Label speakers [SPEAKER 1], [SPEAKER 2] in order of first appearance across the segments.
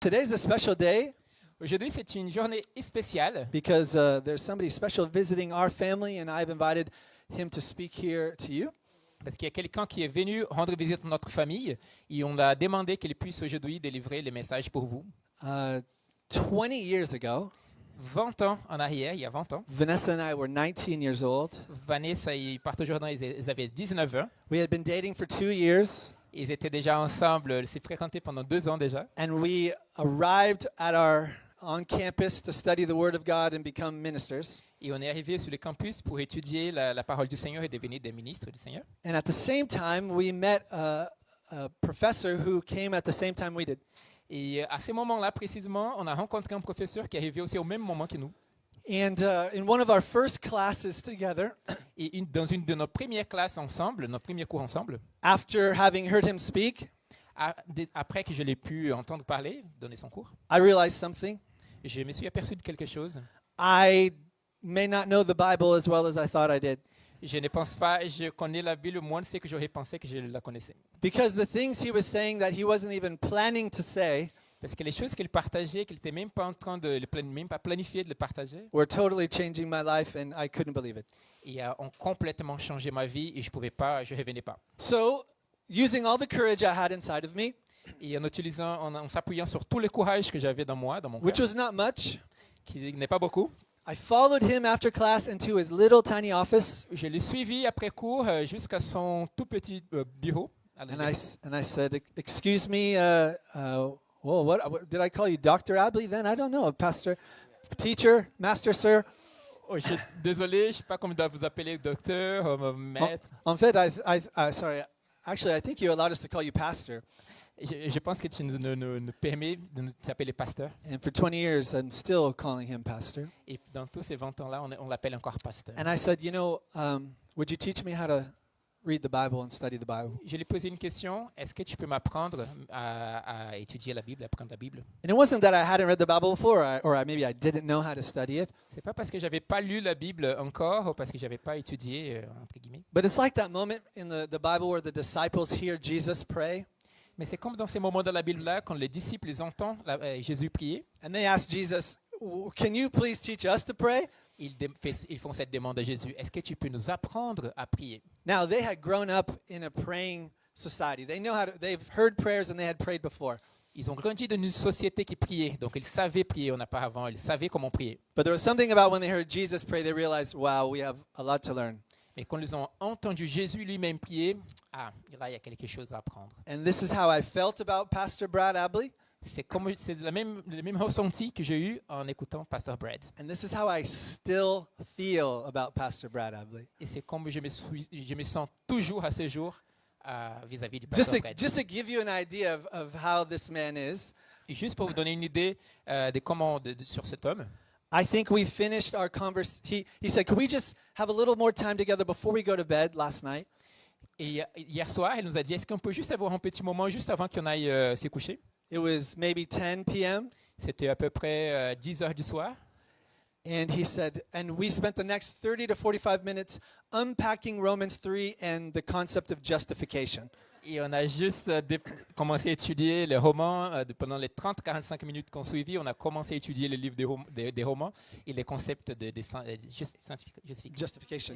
[SPEAKER 1] Today's a special day
[SPEAKER 2] Aujourd'hui, c'est une journée spéciale
[SPEAKER 1] because there's somebody special visiting our family, and I've invited him to speak here to you.
[SPEAKER 2] parce qu'il y a quelqu'un qui est venu rendre visite à notre famille et on a demandé qu'il puisse aujourd'hui délivrer les messages pour vous.
[SPEAKER 1] 20 years ago,
[SPEAKER 2] 20 ans en arrière, il y a 20 ans,
[SPEAKER 1] Vanessa and I were 19 years old.
[SPEAKER 2] Vanessa et Parto Jordan, ils avaient 19 ans.
[SPEAKER 1] We had been dating for 2 years,
[SPEAKER 2] Ils étaient déjà ensemble, ils s'est fréquentés pendant 2 ans déjà.
[SPEAKER 1] and we arrived on campus to study the Word of God and become ministers.
[SPEAKER 2] Et on est arrivé sur le campus pour étudier la parole du Seigneur et devenir des ministres du Seigneur.
[SPEAKER 1] And at the same time, we met a professor who came at the same time we did.
[SPEAKER 2] Et à ce moment-là, précisément, on a rencontré un professeur qui est arrivé aussi au même moment que nous.
[SPEAKER 1] And in one of our first classes together,
[SPEAKER 2] Et dans une de nos premières classes ensemble, nos premiers cours ensemble,
[SPEAKER 1] after having heard him speak,
[SPEAKER 2] après que je l'ai pu entendre parler, donner son cours,
[SPEAKER 1] I realized something.
[SPEAKER 2] je me suis aperçu de quelque chose.
[SPEAKER 1] I may not know the Bible as well as I thought I did.
[SPEAKER 2] Je ne pense pas, je connais la Bible moins de ce que j'aurais pensé que je la connaissais.
[SPEAKER 1] Because the things he was saying that he wasn't even planning to say
[SPEAKER 2] Parce que les choses qu'il partageait, qu'il n'était même pas en train de, même pas planifié de le partager,
[SPEAKER 1] were totally changing my life, and I couldn't believe it.
[SPEAKER 2] ont complètement changé ma vie et je pouvais pas, je revenais pas.
[SPEAKER 1] So, using all the courage I had inside of me,
[SPEAKER 2] Et en s'appuyant sur tout le courage que j'avais dans moi, dans mon
[SPEAKER 1] which
[SPEAKER 2] cœur,
[SPEAKER 1] was not much,
[SPEAKER 2] qui n'est pas beaucoup,
[SPEAKER 1] I followed him after class into his little tiny office,
[SPEAKER 2] je l'ai suivi après cours jusqu'à son tout petit bureau.
[SPEAKER 1] and I said, "Excuse me, well, what did I call you, Dr. Abley? Then I don't know, pastor, teacher, master, sir."
[SPEAKER 2] Oh, désolé, je ne sais pas comment je dois vous appeler, docteur, maître.
[SPEAKER 1] En fait, sorry. Actually, I think you allowed us to call you pastor.
[SPEAKER 2] Je pense que tu nous permets de nous appeler pasteur.
[SPEAKER 1] And for 20 years, I'm still calling him pastor.
[SPEAKER 2] Et dans tous ces 20 ans-là, on l'appelle encore pasteur.
[SPEAKER 1] And I said, would you teach me how to read the Bible and study the Bible?
[SPEAKER 2] Je lui ai posé une question. Est-ce que tu peux m'apprendre à étudier la Bible, à apprendre la Bible?
[SPEAKER 1] And it wasn't that I hadn't read the Bible before, maybe I didn't know how to study it.
[SPEAKER 2] C'est pas parce que j'avais pas lu la Bible encore ou parce que j'avais pas étudié entre guillemets.
[SPEAKER 1] But it's like that moment in the Bible where the disciples hear Jesus pray,
[SPEAKER 2] Mais c'est comme dans ces moments dans la Bible-là, quand les disciples les entendent Jésus prier,
[SPEAKER 1] and they ask Jesus, "Can you please teach us to pray?"
[SPEAKER 2] ils font cette demande à Jésus. Est-ce que tu peux nous apprendre à prier?
[SPEAKER 1] Now, they had grown up in a praying society. They've heard prayers and they had prayed before.
[SPEAKER 2] Ils ont grandi dans une société qui priait, donc ils savaient prier auparavant, ils savaient comment prier.
[SPEAKER 1] But there was something about when they heard Jesus pray, they realized, wow, we have a lot to learn.
[SPEAKER 2] Mais quand ils ont entendu Jésus lui-même prier, là, il y a quelque chose à apprendre.
[SPEAKER 1] And this is how I felt about Pastor Brad Abley.
[SPEAKER 2] C'est le même ressenti que j'ai eu en écoutant Pasteur Brad.
[SPEAKER 1] And this is how I still feel about Pastor Brad Abley.
[SPEAKER 2] Et c'est comme je me sens toujours à ce jour vis-à-vis du Pasteur Brad.
[SPEAKER 1] Just to give you an idea of how this man is,
[SPEAKER 2] Et juste pour vous donner une idée sur cet homme,
[SPEAKER 1] I think we finished our conversation. He said, "Can we just have a little more time together before we go to bed last night?"
[SPEAKER 2] et hier soir, elle nous a dit, est-ce qu'on peut juste avoir un petit moment juste avant qu'on aille se coucher?
[SPEAKER 1] It was maybe 10 p.m.
[SPEAKER 2] C'était à peu près 10 heures du soir.
[SPEAKER 1] And he said, and we spent the next 30 to 45 minutes unpacking Romans 3 and the concept of justification.
[SPEAKER 2] Et on a juste commencé à étudier les romans. Pendant les 30-45 minutes qu'on suivit, on a commencé à étudier le livre des romans et les concepts de justification.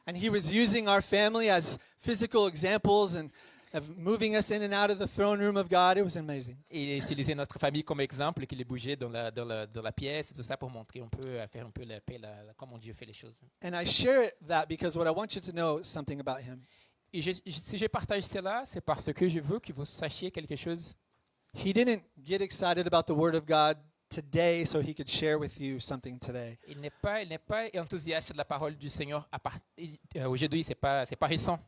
[SPEAKER 1] And he was using our family as physical examples and of moving us in and out of the throne room of God. It was amazing.
[SPEAKER 2] Et utiliser notre famille comme exemple, qu'il les bougeait dans la pièce, tout ça pour montrer un peu, faire un peu la paix, comment Dieu fait les choses.
[SPEAKER 1] And I share that because what I want you to know is something about him.
[SPEAKER 2] Et si je partage cela, c'est parce que je veux que vous sachiez quelque chose.
[SPEAKER 1] He didn't get excited about the Word of God today so he could share with you something today.
[SPEAKER 2] Il n'est pas enthousiaste de la parole du Seigneur. Aujourd'hui, c'est pas récent.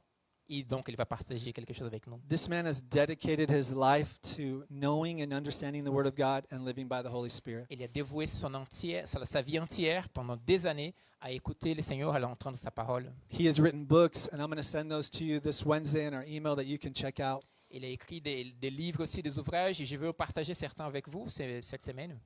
[SPEAKER 2] Et donc, il va partager quelque chose avec nous.
[SPEAKER 1] This man has dedicated his life to knowing and understanding the Word of God and living by the Holy Spirit.
[SPEAKER 2] Il a dévoué sa vie entière pendant des années à écouter le Seigneur, à l'entendre sa parole.
[SPEAKER 1] He has written books, and I'm going to send those to you this Wednesday in our email that you can check out.
[SPEAKER 2] Il a écrit des livres aussi, des ouvrages, et je veux partager certains avec vous cette semaine.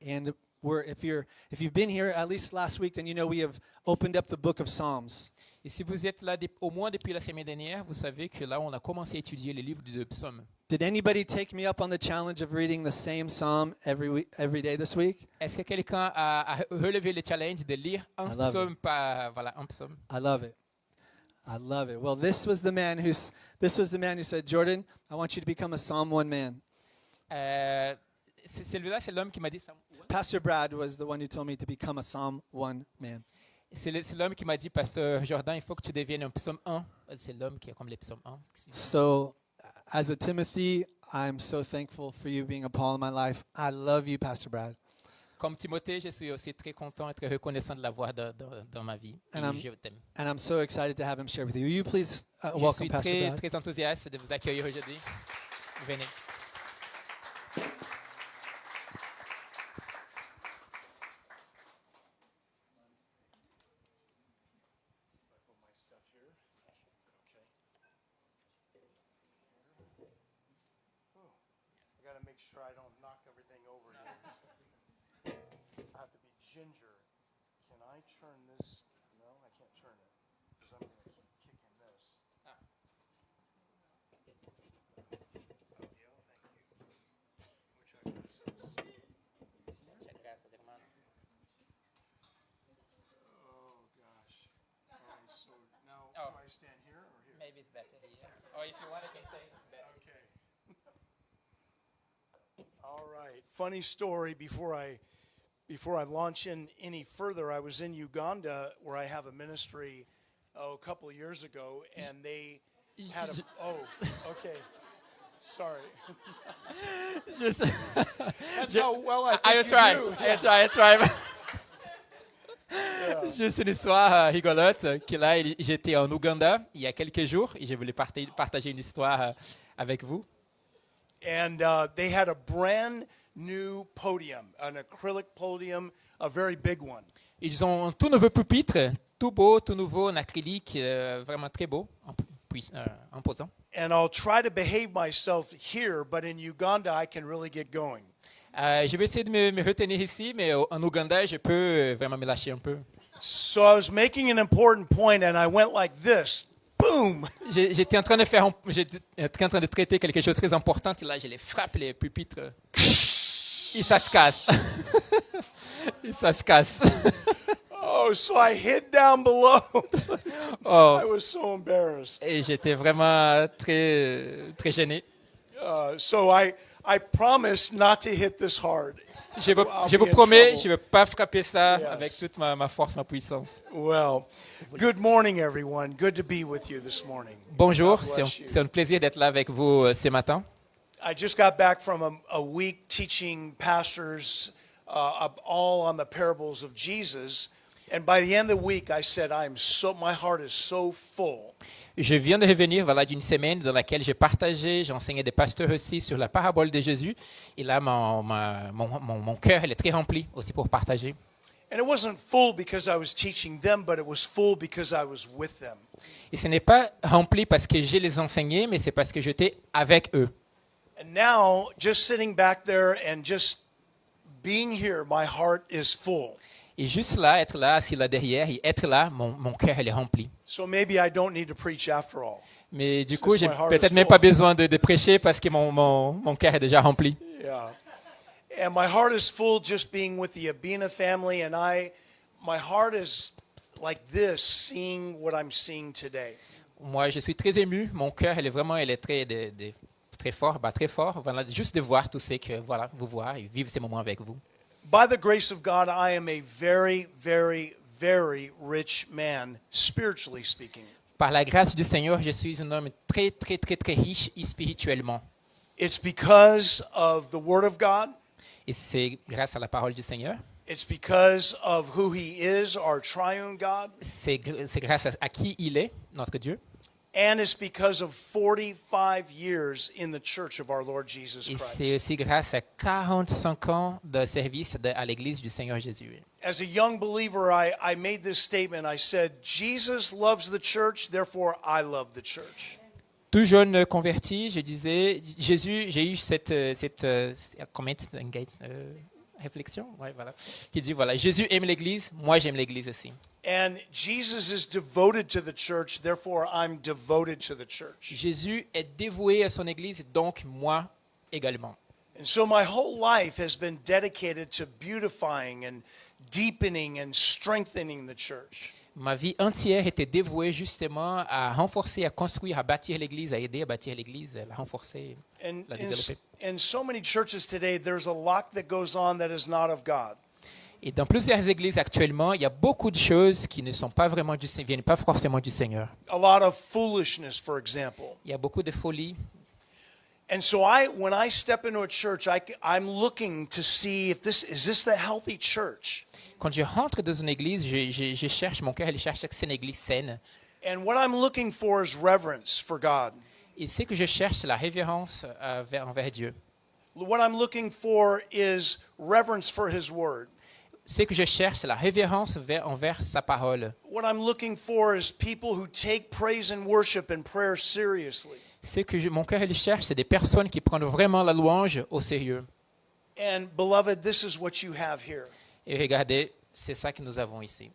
[SPEAKER 1] And if you've been here at least last week, then you know we have opened up the book of Psalms.
[SPEAKER 2] Et si vous êtes là au moins depuis la semaine dernière, vous savez que là, on a commencé à étudier les livres de psaumes.
[SPEAKER 1] Did anybody take me up on the challenge of reading the same psalm every day this week?
[SPEAKER 2] Est-ce que quelqu'un a relevé le challenge de lire un
[SPEAKER 1] I love
[SPEAKER 2] psaume par voilà, un psaume?
[SPEAKER 1] I love it. I love it. Well, this was the man who said, Jordan, I want you to become a Psalm 1 man.
[SPEAKER 2] Celui-là, c'est l'homme qui m'a dit ça.
[SPEAKER 1] Pastor Brad was the one who told me to become a Psalm 1 man.
[SPEAKER 2] C'est l'homme qui m'a dit, Pasteur Jordan, il faut que tu deviennes un psaume 1. C'est l'homme qui est comme les psaumes 1.
[SPEAKER 1] So, as a Timothy, I'm so thankful for you being a Paul in my life. I love you, Pastor Brad.
[SPEAKER 2] Comme Timothée, je suis aussi très content et très reconnaissant de l'avoir dans ma vie. Et je t'aime.
[SPEAKER 1] And I'm so excited to have him share with you. Will you please
[SPEAKER 2] Je
[SPEAKER 1] welcome
[SPEAKER 2] suis
[SPEAKER 1] Pastor
[SPEAKER 2] très,
[SPEAKER 1] Brad?
[SPEAKER 2] très enthousiaste de vous accueillir aujourd'hui. Venez.
[SPEAKER 3] I got to make sure I don't knock everything over here. I have to be ginger. Can I turn this? No, I can't turn it because I'm going to keep kicking this. Oh gosh. All right, so now
[SPEAKER 2] Oh.
[SPEAKER 3] do I stand here or here?
[SPEAKER 2] Maybe it's better here. Or if you want, I can change better.
[SPEAKER 3] Okay. All right. Funny story before I launch in any further, I was in Uganda where I have a ministry a couple of years ago, and they had a okay. Sorry. That's how well I think you do.
[SPEAKER 2] I try. Juste une histoire rigolote, que là, j'étais en Ouganda il y a quelques jours et je voulais partager une histoire avec vous.
[SPEAKER 3] And they had a brand new podium, an acrylic podium, a very big one.
[SPEAKER 2] Ils ont un tout nouveau pupitre, tout beau, tout nouveau, en acrylique, vraiment très beau, imposant.
[SPEAKER 3] And I'll try to behave myself here, but in Uganda I can really get going.
[SPEAKER 2] Je vais essayer de me retenir ici, mais en Ouganda, je peux vraiment me lâcher un peu.
[SPEAKER 3] So I was making an important point, and I went like this. Boom!
[SPEAKER 2] J'étais en train de traiter quelque chose de très important, et là, je les frappe, les pupitres. Et ça se casse. Et ça se casse.
[SPEAKER 3] Oh, so I hid down below.
[SPEAKER 2] Oh.
[SPEAKER 3] I was so embarrassed.
[SPEAKER 2] Et j'étais vraiment très, très gêné.
[SPEAKER 3] So I promise not to hit this hard.
[SPEAKER 2] Je
[SPEAKER 3] I'll
[SPEAKER 2] vous
[SPEAKER 3] be in
[SPEAKER 2] promets,
[SPEAKER 3] trouble.
[SPEAKER 2] je ne vais pas frapper ça
[SPEAKER 3] Yes.
[SPEAKER 2] avec toute ma force, ma puissance.
[SPEAKER 3] Well, good morning, everyone. Good to be with you this morning.
[SPEAKER 2] Bonjour,
[SPEAKER 3] God
[SPEAKER 2] c'est
[SPEAKER 3] bless you.
[SPEAKER 2] un plaisir d'être là avec vous ce matin.
[SPEAKER 3] I just got back from a week teaching pastors all on the parables of Jesus, and by the end of the week, I said, my heart is so full.
[SPEAKER 2] Je viens de revenir voilà, d'une semaine dans laquelle j'ai partagé, j'enseignais des pasteurs aussi sur la parabole de Jésus. Et là, mon cœur il est très rempli aussi pour partager.
[SPEAKER 3] And it wasn't full because I was teaching them, but it was full because I was with them.
[SPEAKER 2] Et ce n'est pas rempli parce que je les enseignais, mais c'est parce que j'étais avec eux.
[SPEAKER 3] And now, just sitting back there and just being here, my heart is full.
[SPEAKER 2] Et juste là, être là, assis là derrière, et être là, mon cœur il est rempli.
[SPEAKER 3] So maybe I don't need to preach after all.
[SPEAKER 2] Mais du coup, j'ai
[SPEAKER 3] my heart
[SPEAKER 2] peut-être
[SPEAKER 3] is
[SPEAKER 2] même
[SPEAKER 3] full.
[SPEAKER 2] pas besoin de prêcher parce que mon cœur est déjà rempli.
[SPEAKER 3] Yeah. And my heart is full just being with the Abina family, and my heart is like this, seeing what I'm seeing today.
[SPEAKER 2] Moi, je suis très ému. Mon cœur, il est très fort, très fort. Voilà, juste de voir tous ceux que voilà, vous voir et vivre ces moments avec vous.
[SPEAKER 3] By the grace of God, I am a very, very, very rich man, spiritually speaking.
[SPEAKER 2] Par la grâce du Seigneur, je suis un homme très, très, très, très riche spirituellement.
[SPEAKER 3] It's because of the Word of God.
[SPEAKER 2] Et c'est grâce à la parole du Seigneur.
[SPEAKER 3] It's because of who He is, our triune God.
[SPEAKER 2] C'est grâce à qui il est, notre Dieu.
[SPEAKER 3] And it's because of 45 years in the church of our Lord Jesus
[SPEAKER 2] Et c'est
[SPEAKER 3] Christ.
[SPEAKER 2] aussi grâce à 45 ans de service à l'Église du Seigneur Jésus.
[SPEAKER 3] As a young believer, I made this statement. I said, Jesus loves the church, therefore I love the church.
[SPEAKER 2] Tout jeune converti, je disais, Jésus, j'ai eu cette comment engage, réflexion, ouais, voilà, qui dit voilà, Jésus aime l'Église, moi j'aime l'Église aussi.
[SPEAKER 3] And Jesus is devoted to the church, therefore I'm devoted to the church.
[SPEAKER 2] Jésus est dévoué à son Église, donc moi également.
[SPEAKER 3] And so my whole life has been dedicated to beautifying and deepening and strengthening the church.
[SPEAKER 2] Ma vie entière était dévouée justement à renforcer, à construire, à bâtir l'Église, à aider à bâtir l'Église, à la renforcer,
[SPEAKER 3] And
[SPEAKER 2] la développer.
[SPEAKER 3] in so many churches today, there's a lot that goes on that is not of God.
[SPEAKER 2] Et dans plusieurs églises actuellement, il y a beaucoup de choses qui ne sont pas vraiment viennent pas forcément du Seigneur.
[SPEAKER 3] A lot of foolishness, for example.
[SPEAKER 2] Il y a beaucoup de folie.
[SPEAKER 3] And so when I step into a church, I'm looking to see if is this the healthy church?
[SPEAKER 2] Quand je rentre dans une église, je cherche, mon cœur il cherche que c'est une église saine.
[SPEAKER 3] And what I'm looking for is reverence for God.
[SPEAKER 2] Et ce que je cherche, c'est la révérence envers Dieu.
[SPEAKER 3] What I'm looking for is reverence for His Word.
[SPEAKER 2] Ce que je cherche, c'est la révérence envers sa parole.
[SPEAKER 3] What I'm looking for is people who take praise and worship and prayer seriously.
[SPEAKER 2] Ce que mon cœur il cherche, c'est des personnes qui prennent vraiment la louange au sérieux.
[SPEAKER 3] And beloved, this is what you have here.
[SPEAKER 2] Et regardez, c'est ça que nous avons ici.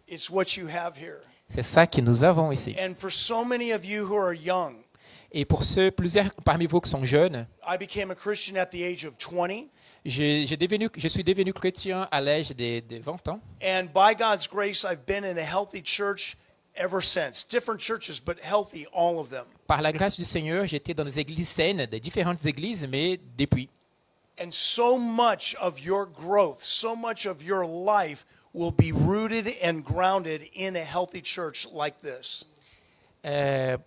[SPEAKER 3] It's what you have here.
[SPEAKER 2] C'est ça que nous avons ici.
[SPEAKER 3] And for so many of you who are young,
[SPEAKER 2] Et pour plusieurs parmi vous qui sont jeunes,
[SPEAKER 3] I became a Christian at the age of 20.
[SPEAKER 2] je suis devenu chrétien à l'âge de 20 ans.
[SPEAKER 3] And by God's grace, I've been in a healthy church ever since. Different churches, but healthy, all of them.
[SPEAKER 2] Par la grâce du Seigneur, j'étais dans des églises saines, des différentes églises, mais depuis.
[SPEAKER 3] And so much of your growth, so much of your life will be rooted and grounded in a healthy church like this.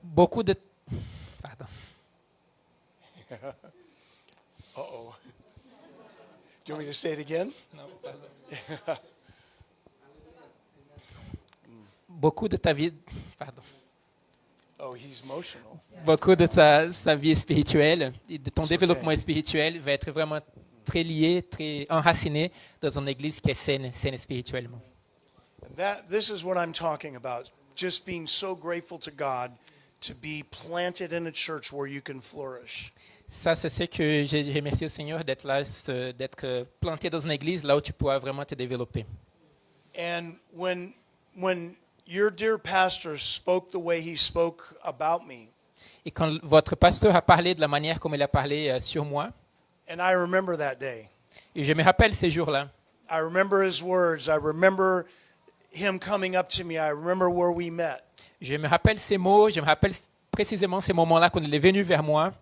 [SPEAKER 2] Beaucoup de... Pardon.
[SPEAKER 3] Uh-oh. Do you want me to say it again?
[SPEAKER 2] Non, pardon. Beaucoup de ta vie... Pardon.
[SPEAKER 3] Oh, he's emotional.
[SPEAKER 2] Beaucoup de sa vie spirituelle et de ton
[SPEAKER 3] It's
[SPEAKER 2] développement
[SPEAKER 3] okay.
[SPEAKER 2] spirituel va être vraiment très lié, très enraciné dans une église qui est saine spirituellement.
[SPEAKER 3] This is what I'm talking about. Just being so grateful to God to be planted in a church where you can flourish.
[SPEAKER 2] Ça, c'est ce que j'ai remercié au Seigneur d'être là, d'être planté dans une église là où tu pourras vraiment te développer.
[SPEAKER 3] And when your dear pastor spoke the way he spoke about me,
[SPEAKER 2] Et quand votre pasteur a parlé de la manière comme il a parlé sur moi,
[SPEAKER 3] and I remember that day.
[SPEAKER 2] et je me rappelle ces jours-là,
[SPEAKER 3] I remember his words. I remember him coming up to me. I remember where we met.
[SPEAKER 2] je me rappelle ces mots, je me rappelle précisément ces moments-là quand il est venu vers moi.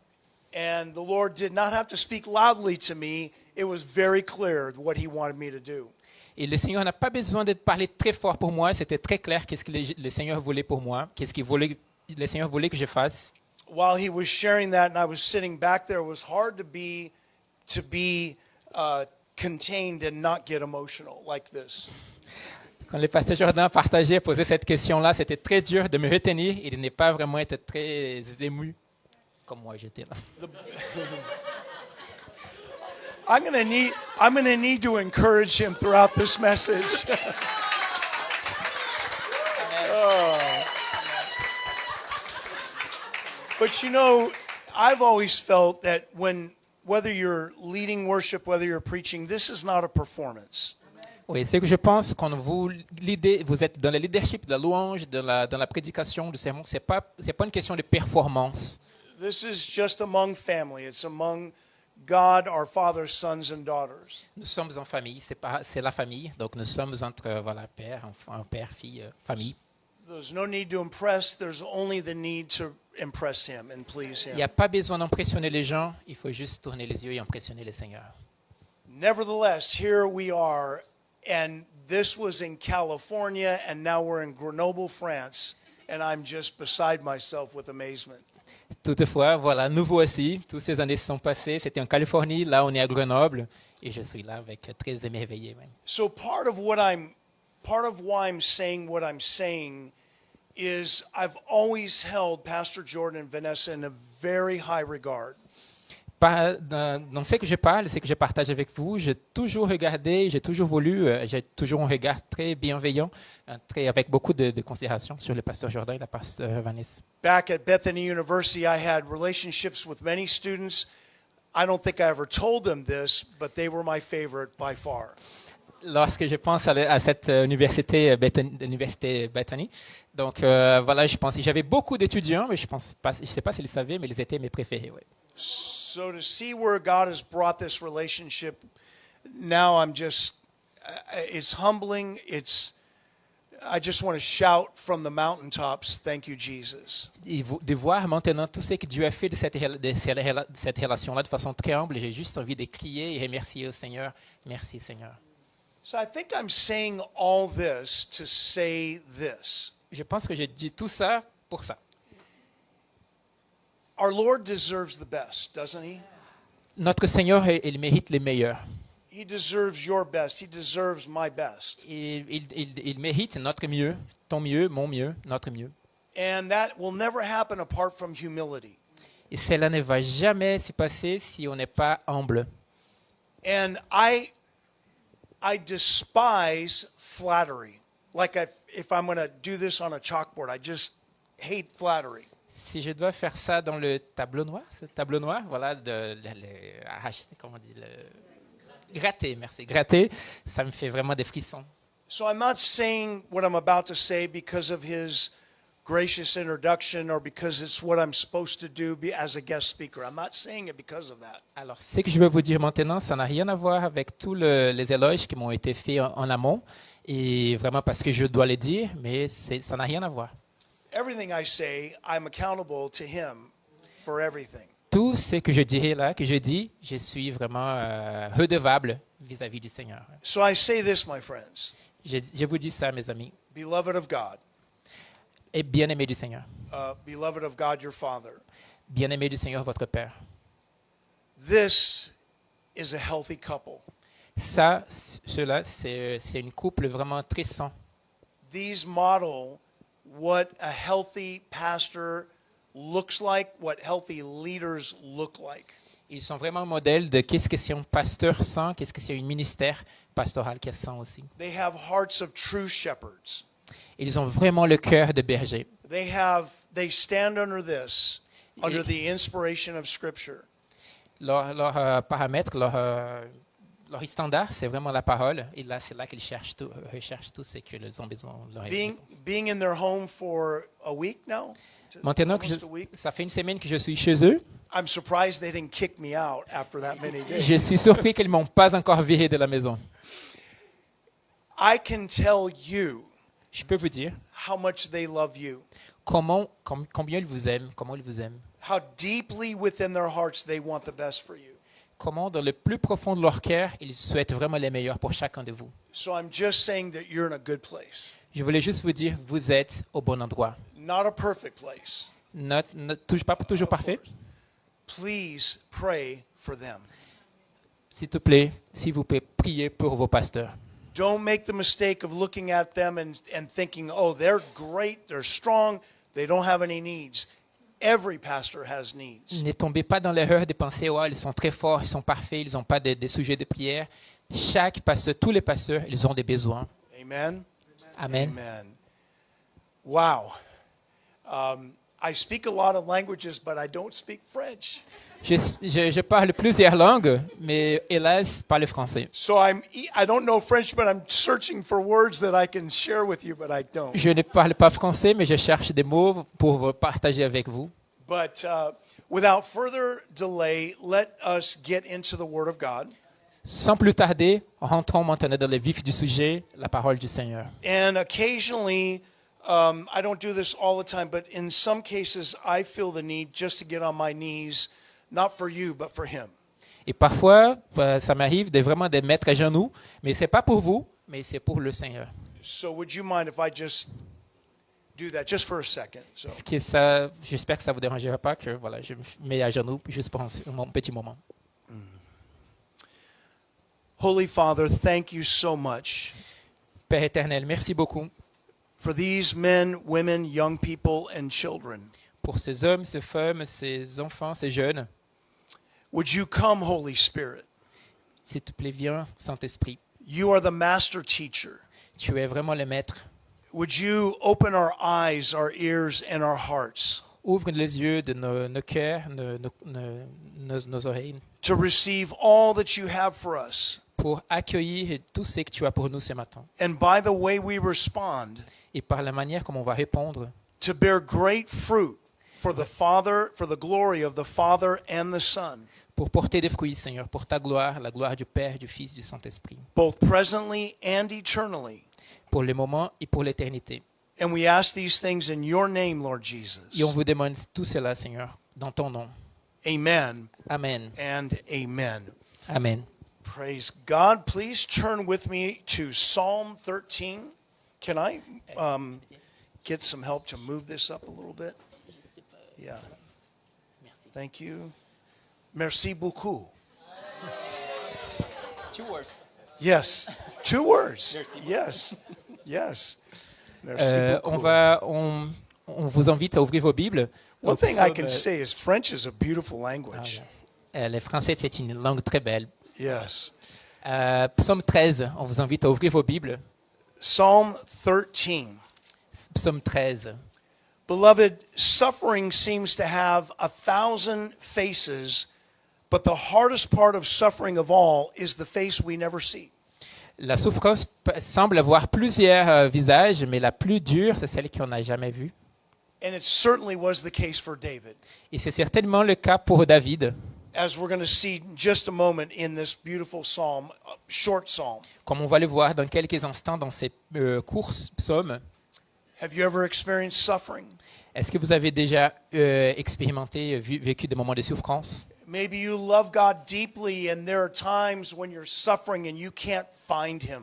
[SPEAKER 3] And the Lord did not have to speak loudly to me. It was very clear what he wanted me to do.
[SPEAKER 2] Et le Seigneur n'a pas besoin de parler très fort pour moi, c'était très clair qu'est-ce que le Seigneur voulait pour moi, qu'est-ce qu'il voulait, le Seigneur voulait que je fasse.
[SPEAKER 3] While he was sharing that and I was sitting back there, it was hard to be contained and not get emotional like this.
[SPEAKER 2] Quand le pasteur Jordan partageait, posait cette question-là, c'était très dur de me retenir et de ne pas vraiment être très ému comme moi j'étais là.
[SPEAKER 3] I'm gonna need to encourage him throughout this message. Oh. But you know, I've always felt that whether you're leading worship, whether you're preaching, this is not a performance.
[SPEAKER 2] Oui, c'est que je pense quand vous êtes dans le leadership de la louange, dans la prédication du sermon, c'est pas une question de performance.
[SPEAKER 3] This is just among family. It's among God, our Father, sons and daughters.
[SPEAKER 2] Nous sommes en famille, c'est la famille, donc nous sommes entre père, enfant, père, fille, famille.
[SPEAKER 3] There's no need to impress. There's only the need to impress Him and please
[SPEAKER 2] Il
[SPEAKER 3] Him.
[SPEAKER 2] n'y a pas besoin d'impressionner les gens, il faut juste tourner les yeux et impressionner le Seigneur.
[SPEAKER 3] Nevertheless, here we are, and this was in California, and now we're in Grenoble, France, and I'm just beside myself with amazement.
[SPEAKER 2] Toutefois, voilà, nous voici, toutes ces années se sont passées, c'était en Californie, là on est à Grenoble, et je suis là avec très émerveillé. Même.
[SPEAKER 3] So part of why I'm saying what I'm saying is I've always held Pastor Jordan and Vanessa in a very high regard.
[SPEAKER 2] Dans ce que je parle, ce que je partage avec vous, j'ai toujours regardé, j'ai toujours voulu, j'ai toujours un regard très bienveillant, avec beaucoup de considération sur le pasteur Jordan et la pasteur Vanessa.
[SPEAKER 3] Back at Bethany University, I had relationships with many students. I don't think I ever told them this, but they were my favorite by far.
[SPEAKER 2] Lorsque je pense à cette université Bethany, donc voilà, je pense j'avais beaucoup d'étudiants, mais je sais pas s'ils savaient, mais ils étaient mes préférés. Ouais.
[SPEAKER 3] So to see where God has brought this relationship, now I'm just, it's humbling. I just want to shout from the mountaintops, thank you, Jesus.
[SPEAKER 2] Et de voir maintenant tout ce que Dieu a fait de cette relation-là de façon très humble, j'ai juste envie de crier et remercier au Seigneur. Merci Seigneur.
[SPEAKER 3] So I think I'm saying all this to say this.
[SPEAKER 2] Je pense que j'ai dit tout ça pour ça.
[SPEAKER 3] Our Lord deserves the best, doesn't he?
[SPEAKER 2] Notre Seigneur, il mérite les meilleurs.
[SPEAKER 3] He deserves your best. He deserves my best.
[SPEAKER 2] Il mérite notre mieux, ton mieux, mon mieux, notre mieux.
[SPEAKER 3] And that will never happen apart from humility.
[SPEAKER 2] Et cela ne va jamais se passer si on n'est pas humble.
[SPEAKER 3] And I despise flattery. Like if I'm going to do this on a chalkboard, I just hate flattery.
[SPEAKER 2] Si je dois faire ça dans le tableau noir, voilà, comment on dit, gratter, merci, gratter, ça me fait vraiment des frissons.
[SPEAKER 3] So I'm not saying what I'm about to say because of his gracious introduction or because it's what I'm supposed to do as a guest speaker. I'm not saying it because of that.
[SPEAKER 2] Alors, ce que je veux vous dire maintenant, ça n'a rien à voir avec tous les éloges qui m'ont été faits en amont, et vraiment parce que je dois le dire, mais ça n'a rien à voir.
[SPEAKER 3] Everything I say, I'm accountable to him for everything.
[SPEAKER 2] Tout ce que je dirai là, que je dis, je suis vraiment redevable vis-à-vis du Seigneur.
[SPEAKER 3] So I say this, my friends.
[SPEAKER 2] Je vous dis ça, mes amis,
[SPEAKER 3] Beloved of God,
[SPEAKER 2] et bien-aimés du Seigneur,
[SPEAKER 3] beloved of God your Father,
[SPEAKER 2] bien-aimés du Seigneur, votre Père.
[SPEAKER 3] this is a healthy couple.
[SPEAKER 2] Cela, c'est une couple vraiment très sain.
[SPEAKER 3] These model what a healthy pastor looks like, what healthy leaders look like.
[SPEAKER 2] Ils sont vraiment un modèle de qu'est-ce que c'est un pasteur saint, qu'est-ce que c'est un ministère pastoral qui est saint aussi.
[SPEAKER 3] They have hearts of true shepherds.
[SPEAKER 2] Ils ont vraiment le cœur de berger.
[SPEAKER 3] They stand under this, under the inspiration of Scripture.
[SPEAKER 2] Leur paramètre, leur standard, c'est vraiment la parole. Et là, c'est là qu'ils recherchent tout ce qu'ils ont besoin.
[SPEAKER 3] Being in their home for a week now,
[SPEAKER 2] Maintenant que
[SPEAKER 3] almost a week,
[SPEAKER 2] ça fait une semaine que je suis chez eux,
[SPEAKER 3] I'm surprised they didn't kick me out after that many days.
[SPEAKER 2] je suis surpris qu'ils ne m'ont pas encore viré de la maison.
[SPEAKER 3] I can tell you
[SPEAKER 2] Je peux vous dire
[SPEAKER 3] how much they love you,
[SPEAKER 2] combien ils vous aiment, comment ils vous aiment,
[SPEAKER 3] how deeply within their hearts they want the best for you.
[SPEAKER 2] comment dans le plus profond de leur cœur, ils souhaitent vraiment les meilleurs pour chacun de vous.
[SPEAKER 3] So I'm just saying that you're in a good place.
[SPEAKER 2] Je voulais juste vous dire, vous êtes au bon endroit.
[SPEAKER 3] Not a perfect place.
[SPEAKER 2] Pas toujours parfait.
[SPEAKER 3] Please pray for them.
[SPEAKER 2] S'il vous plaît, priez pour vos pasteurs.
[SPEAKER 3] Don't make the mistake of looking at them and thinking, oh, they're great, they're strong, they don't have any needs. Every pastor has needs.
[SPEAKER 2] Ne tombez pas dans l'erreur de penser, oh, ils sont très forts, ils sont parfaits, ils n'ont pas de sujets de prière. Chaque pasteur, tous les pasteurs, ils ont des besoins.
[SPEAKER 3] Amen?
[SPEAKER 2] Amen.
[SPEAKER 3] Amen. Wow. I speak a lot of languages, but I don't speak French.
[SPEAKER 2] Je parle plusieurs langues, mais hélas, je parle français.
[SPEAKER 3] So I don't know French, but I'm searching for words that I can share with you, but I don't.
[SPEAKER 2] Je ne parle pas français, mais je cherche des mots pour partager avec vous.
[SPEAKER 3] But without further delay, let us get into the Word of God.
[SPEAKER 2] Sans plus tarder, rentrons maintenant dans le vif du sujet, la parole du Seigneur.
[SPEAKER 3] And occasionally, I don't do this all the time, but in some cases, I feel the need just to get on my knees, not for you, but for Him.
[SPEAKER 2] Et parfois, ça m'arrive de vraiment de mettre à genoux, mais c'est pas pour vous, mais c'est pour le Seigneur.
[SPEAKER 3] So would you mind if I just do that just for a second? So.
[SPEAKER 2] J'espère que ça vous dérangera pas que voilà, je me mets à genoux juste pour un petit moment.
[SPEAKER 3] Holy Father, thank you so much
[SPEAKER 2] Père éternel, merci beaucoup
[SPEAKER 3] for these men, women, young people, and children.
[SPEAKER 2] pour ces hommes, ces femmes, ces enfants, ces jeunes.
[SPEAKER 3] Would you come, Holy Spirit?
[SPEAKER 2] S'il te plaît, viens, Saint-Esprit.
[SPEAKER 3] You are the master teacher.
[SPEAKER 2] Tu es vraiment le maître.
[SPEAKER 3] Would you open our eyes, our ears, and our hearts
[SPEAKER 2] Ouvre les yeux de nos cœurs, nos oreilles,
[SPEAKER 3] to receive all that you have for us.
[SPEAKER 2] pour accueillir tout ce que tu as pour nous ce matin.
[SPEAKER 3] And by the way we respond,
[SPEAKER 2] Et par la manière comme on va répondre,
[SPEAKER 3] to bear great fruit for the Father, for the glory of the Father and the Son,
[SPEAKER 2] pour porter des fruits, Seigneur, pour ta gloire, la gloire du Père, du Fils, du Saint-Esprit,
[SPEAKER 3] both presently and eternally.
[SPEAKER 2] pour le moment et pour l'éternité.
[SPEAKER 3] And we ask these things in your name, Lord Jesus.
[SPEAKER 2] Et on vous demande tout cela, Seigneur, dans ton nom.
[SPEAKER 3] Amen
[SPEAKER 2] Amen.
[SPEAKER 3] and amen.
[SPEAKER 2] Amen.
[SPEAKER 3] Praise God. Please turn with me to Psalm 13. Can I get some help to move this up a little bit? Yeah. Thank you. Merci beaucoup.
[SPEAKER 2] 2 words.
[SPEAKER 3] Yes. 2 words. Yes. Yes. Merci beaucoup.
[SPEAKER 2] On vous invite à ouvrir vos Bibles. au
[SPEAKER 3] One thing I
[SPEAKER 2] psaume,
[SPEAKER 3] can say is French is a beautiful language.
[SPEAKER 2] le français, c'est une langue très belle.
[SPEAKER 3] Yes.
[SPEAKER 2] Psaume 13, on vous invite à ouvrir vos Bibles.
[SPEAKER 3] Psalm 13.
[SPEAKER 2] Psaume 13.
[SPEAKER 3] Beloved, suffering seems to have 1,000 faces, but the hardest part of suffering of all is the face we never see.
[SPEAKER 2] La souffrance semble avoir plusieurs visages, mais la plus dure, c'est celle qu'on n'a jamais vue.
[SPEAKER 3] And it certainly was the case for David,
[SPEAKER 2] Et c'est certainement le cas pour David,
[SPEAKER 3] as we're going to see in just a moment in this beautiful psalm, short psalm.
[SPEAKER 2] comme on va le voir dans quelques instants dans ces courts psaumes.
[SPEAKER 3] Have you ever experienced suffering?
[SPEAKER 2] Est-ce que vous avez déjà expérimenté, vécu des moments de souffrance?
[SPEAKER 3] Maybe you love God deeply and there are times when you're suffering and you can't find him.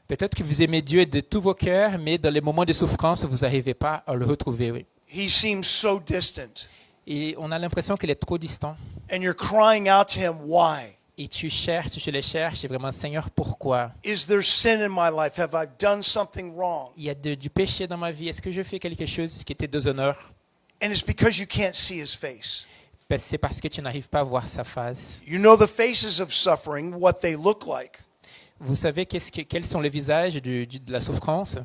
[SPEAKER 2] Peut-être que vous aimez Dieu de tous vos cœurs, mais dans les moments de souffrance, vous n'arrivez pas à le retrouver. Oui.
[SPEAKER 3] He seems so distant.
[SPEAKER 2] Et on a l'impression qu'il est trop distant.
[SPEAKER 3] And you're crying out to him, why?
[SPEAKER 2] Et tu le cherches, et vraiment, Seigneur, pourquoi?
[SPEAKER 3] Is there sin in my life? Have I done something wrong?
[SPEAKER 2] Il y a du péché dans ma vie. Est-ce que je fais quelque chose qui était déshonneur?
[SPEAKER 3] And it's because you can't see his face.
[SPEAKER 2] C'est parce que tu n'arrives pas à voir sa face.
[SPEAKER 3] You know the faces of suffering, what they look like.
[SPEAKER 2] Vous savez quels sont les visages de la souffrance?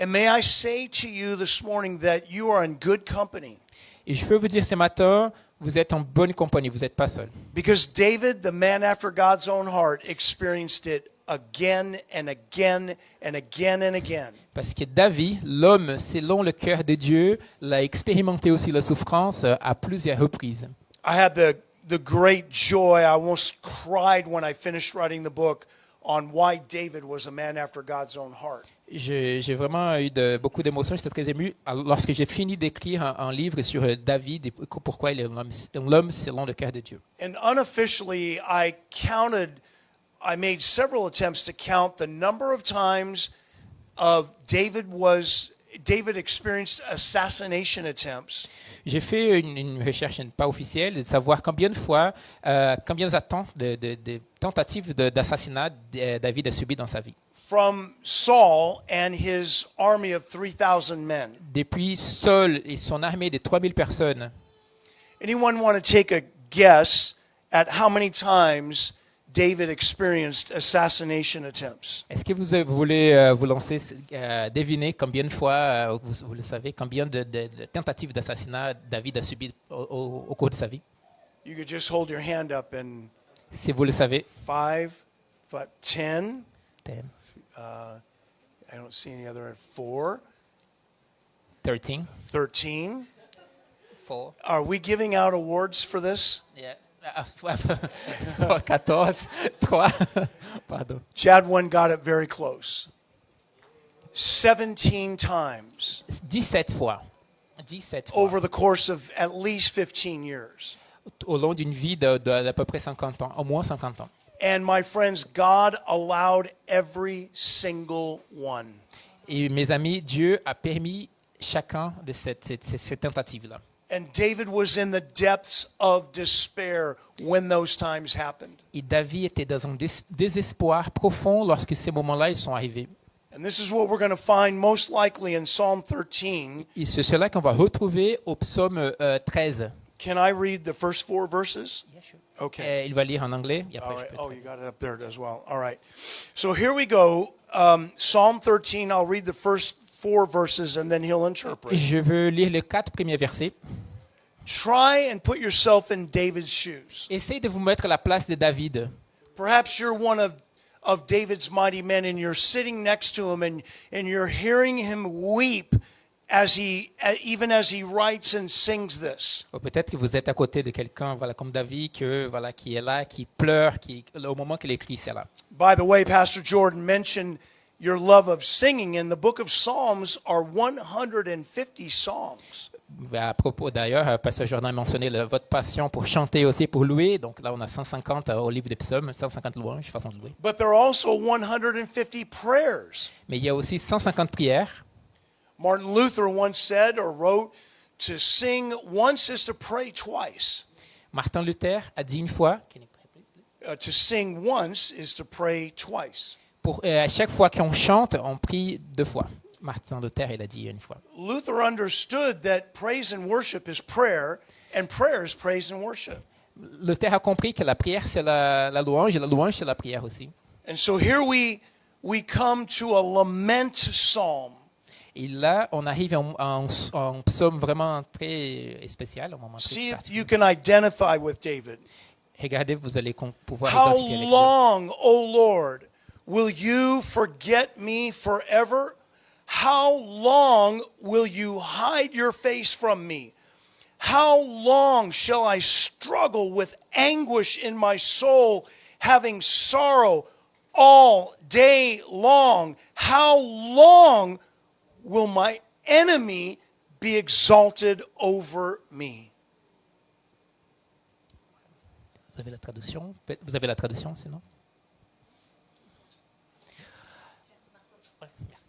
[SPEAKER 3] And may I say to you this morning that you are in good company.
[SPEAKER 2] Et je peux vous dire ce matin, vous êtes en bonne compagnie, vous n'êtes pas seul.
[SPEAKER 3] Because David, the man after God's own heart, experienced it again and again and again and again.
[SPEAKER 2] Parce que David, l'homme selon le cœur de Dieu, l'a expérimenté aussi la souffrance à plusieurs reprises.
[SPEAKER 3] I had the great joy. I almost cried when I finished writing the book on why David was a man after God's own heart.
[SPEAKER 2] J'ai vraiment eu beaucoup d'émotions, j'étais très ému lorsque j'ai fini d'écrire un livre sur David et pourquoi il est l'homme selon le cœur de Dieu.
[SPEAKER 3] And unofficially, I made several attempts to count the number of times David experienced assassination attempts.
[SPEAKER 2] J'ai fait une recherche pas officielle de savoir combien de fois, combien de tentatives d'assassinat David a subi dans sa vie.
[SPEAKER 3] From Saul and his army of 3,000 men.
[SPEAKER 2] Depuis Saul et son armée de 3000 personnes.
[SPEAKER 3] Anyone want to take a guess at how many times David experienced assassination attempts?
[SPEAKER 2] Est-ce que vous voulez vous lancer, deviner combien de fois, vous le savez, combien de tentatives d'assassinat David a subi au cours de sa vie?
[SPEAKER 3] You could just hold your hand up and
[SPEAKER 2] Si vous le savez.
[SPEAKER 3] 5, 10.
[SPEAKER 2] 10,
[SPEAKER 3] I don't see any other. 4,
[SPEAKER 2] 13.
[SPEAKER 3] 13.
[SPEAKER 2] 4.
[SPEAKER 3] Are we giving out awards for this?
[SPEAKER 2] Yeah. 14. 3. Pardon.
[SPEAKER 3] Jadwin got it very close. 17 times
[SPEAKER 2] 17 fois. 17 fois.
[SPEAKER 3] over the course of at least 15 years.
[SPEAKER 2] Au long d'une vie d'à peu près 50 ans, au moins 50 ans.
[SPEAKER 3] And my friends, God allowed every single one.
[SPEAKER 2] Et mes amis, Dieu a permis chacun de ces tentatives-là.
[SPEAKER 3] And David was in the depths of despair when those times happened.
[SPEAKER 2] Et David était dans un désespoir profond lorsque ces moments-là ils sont arrivés.
[SPEAKER 3] And this is what we're going to find most likely in Psalm 13.
[SPEAKER 2] Et c'est cela qu'on va retrouver au psaume 13.
[SPEAKER 3] Can I read the first 4 verses? Okay.
[SPEAKER 2] Il va lire en anglais. Et après,
[SPEAKER 3] All right.
[SPEAKER 2] je peux
[SPEAKER 3] Oh, you got it up there as well. All right. So here we go. Psalm 13, I'll read the first 4 verses and then he'll interpret.
[SPEAKER 2] Je veux lire les 4 premiers versets.
[SPEAKER 3] try and put yourself in David's shoes.
[SPEAKER 2] Essayez de vous mettre à la place de David.
[SPEAKER 3] Perhaps you're one of David's mighty men and you're sitting next to him and you're hearing him weep even as he writes and sings this.
[SPEAKER 2] Ou peut-être que vous êtes à côté de quelqu'un, voilà, comme David, qui est là, qui pleure, au moment qu'il écrit cela.
[SPEAKER 3] By the way, Pastor Jordan mentioned your love of singing, and the book of Psalms are 150 songs.
[SPEAKER 2] À propos d'ailleurs, Pasteur Jordan a mentionné votre passion pour chanter aussi, pour louer. Donc là, on a 150 au livre des psaumes, 150 louanges, façon de louer.
[SPEAKER 3] But there are also 150 prayers.
[SPEAKER 2] Mais il y a aussi 150 prières.
[SPEAKER 3] Martin Luther once said or wrote, to sing once is to pray twice.
[SPEAKER 2] Martin Luther a dit une fois,
[SPEAKER 3] To sing once is to pray twice.
[SPEAKER 2] à chaque fois qu'on chante, on prie 2 fois. Martin Luther, il a dit une fois.
[SPEAKER 3] Luther understood that praise and worship is prayer, and prayer is praise and worship.
[SPEAKER 2] Luther a compris que la prière, c'est la louange, et la louange, c'est la prière aussi.
[SPEAKER 3] And so here we come to a lament psalm.
[SPEAKER 2] Et là, on arrive à un psaume vraiment très spécial, un moment très
[SPEAKER 3] See if
[SPEAKER 2] particulier.
[SPEAKER 3] you can identify with David.
[SPEAKER 2] Regardez, vous allez pouvoir
[SPEAKER 3] How
[SPEAKER 2] identifier avec Dieu.
[SPEAKER 3] long, O Lord, will you forget me forever? How long will you hide your face from me? How long shall I struggle with anguish in my soul, having sorrow all day long? How long will my enemy be exalted over me?
[SPEAKER 2] Vous avez la traduction? Vous avez la traduction, sinon? Ouais, merci.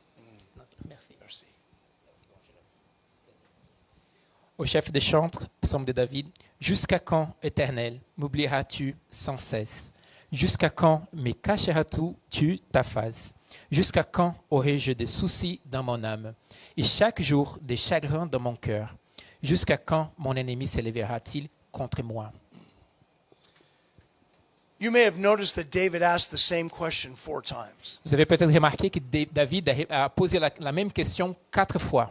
[SPEAKER 2] Au chef des chantres, psaume de David, « Jusqu'à quand, Éternel, m'oublieras-tu sans cesse? Jusqu'à quand me cacheras-tu ta face? Jusqu'à quand aurai-je des soucis dans mon âme et chaque jour des chagrins dans mon cœur? Jusqu'à quand mon ennemi s'élèvera-t-il contre moi? »
[SPEAKER 3] You may have noticed that David asked the same question 4 times.
[SPEAKER 2] Vous avez peut-être remarqué que David a posé la même question 4 fois.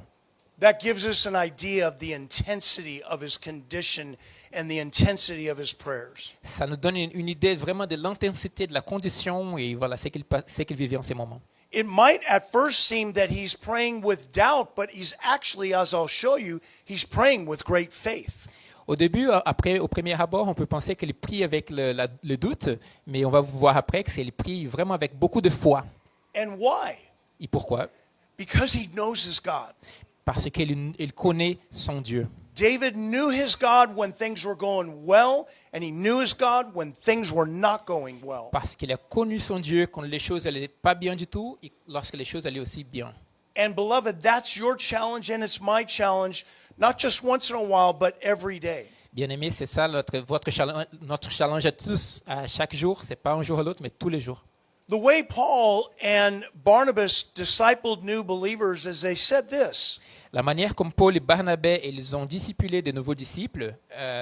[SPEAKER 3] That gives us an idea of the intensity of his condition and the intensity of his prayers.
[SPEAKER 2] Ça nous donne une idée vraiment de l'intensité de la condition et voilà ce qu'il vivait en ces moments.
[SPEAKER 3] It might at first seem that he's praying with doubt, but he's actually, as I'll show you, he's praying with great faith.
[SPEAKER 2] Au début, au premier abord, on peut penser qu'il prie avec le doute, mais on va voir après qu'il prie vraiment avec beaucoup de foi.
[SPEAKER 3] And why?
[SPEAKER 2] Et pourquoi?
[SPEAKER 3] Because he knows his God.
[SPEAKER 2] Parce qu'il connaît son Dieu.
[SPEAKER 3] David knew his God when things were going well, and he knew his God when things were not going well.
[SPEAKER 2] Parce qu'il a connu son Dieu quand les choses n'allaient pas bien du tout et lorsque les choses allaient aussi bien.
[SPEAKER 3] And beloved, that's your challenge and it's my challenge, not just once in a while, but every day.
[SPEAKER 2] Bien-aimés, c'est ça notre challenge à tous, à chaque jour. C'est pas un jour à l'autre, mais tous les jours.
[SPEAKER 3] The way Paul and Barnabas discipled new believers is they said this.
[SPEAKER 2] La manière comme Paul et Barnabé ils ont discipulé de nouveaux disciples,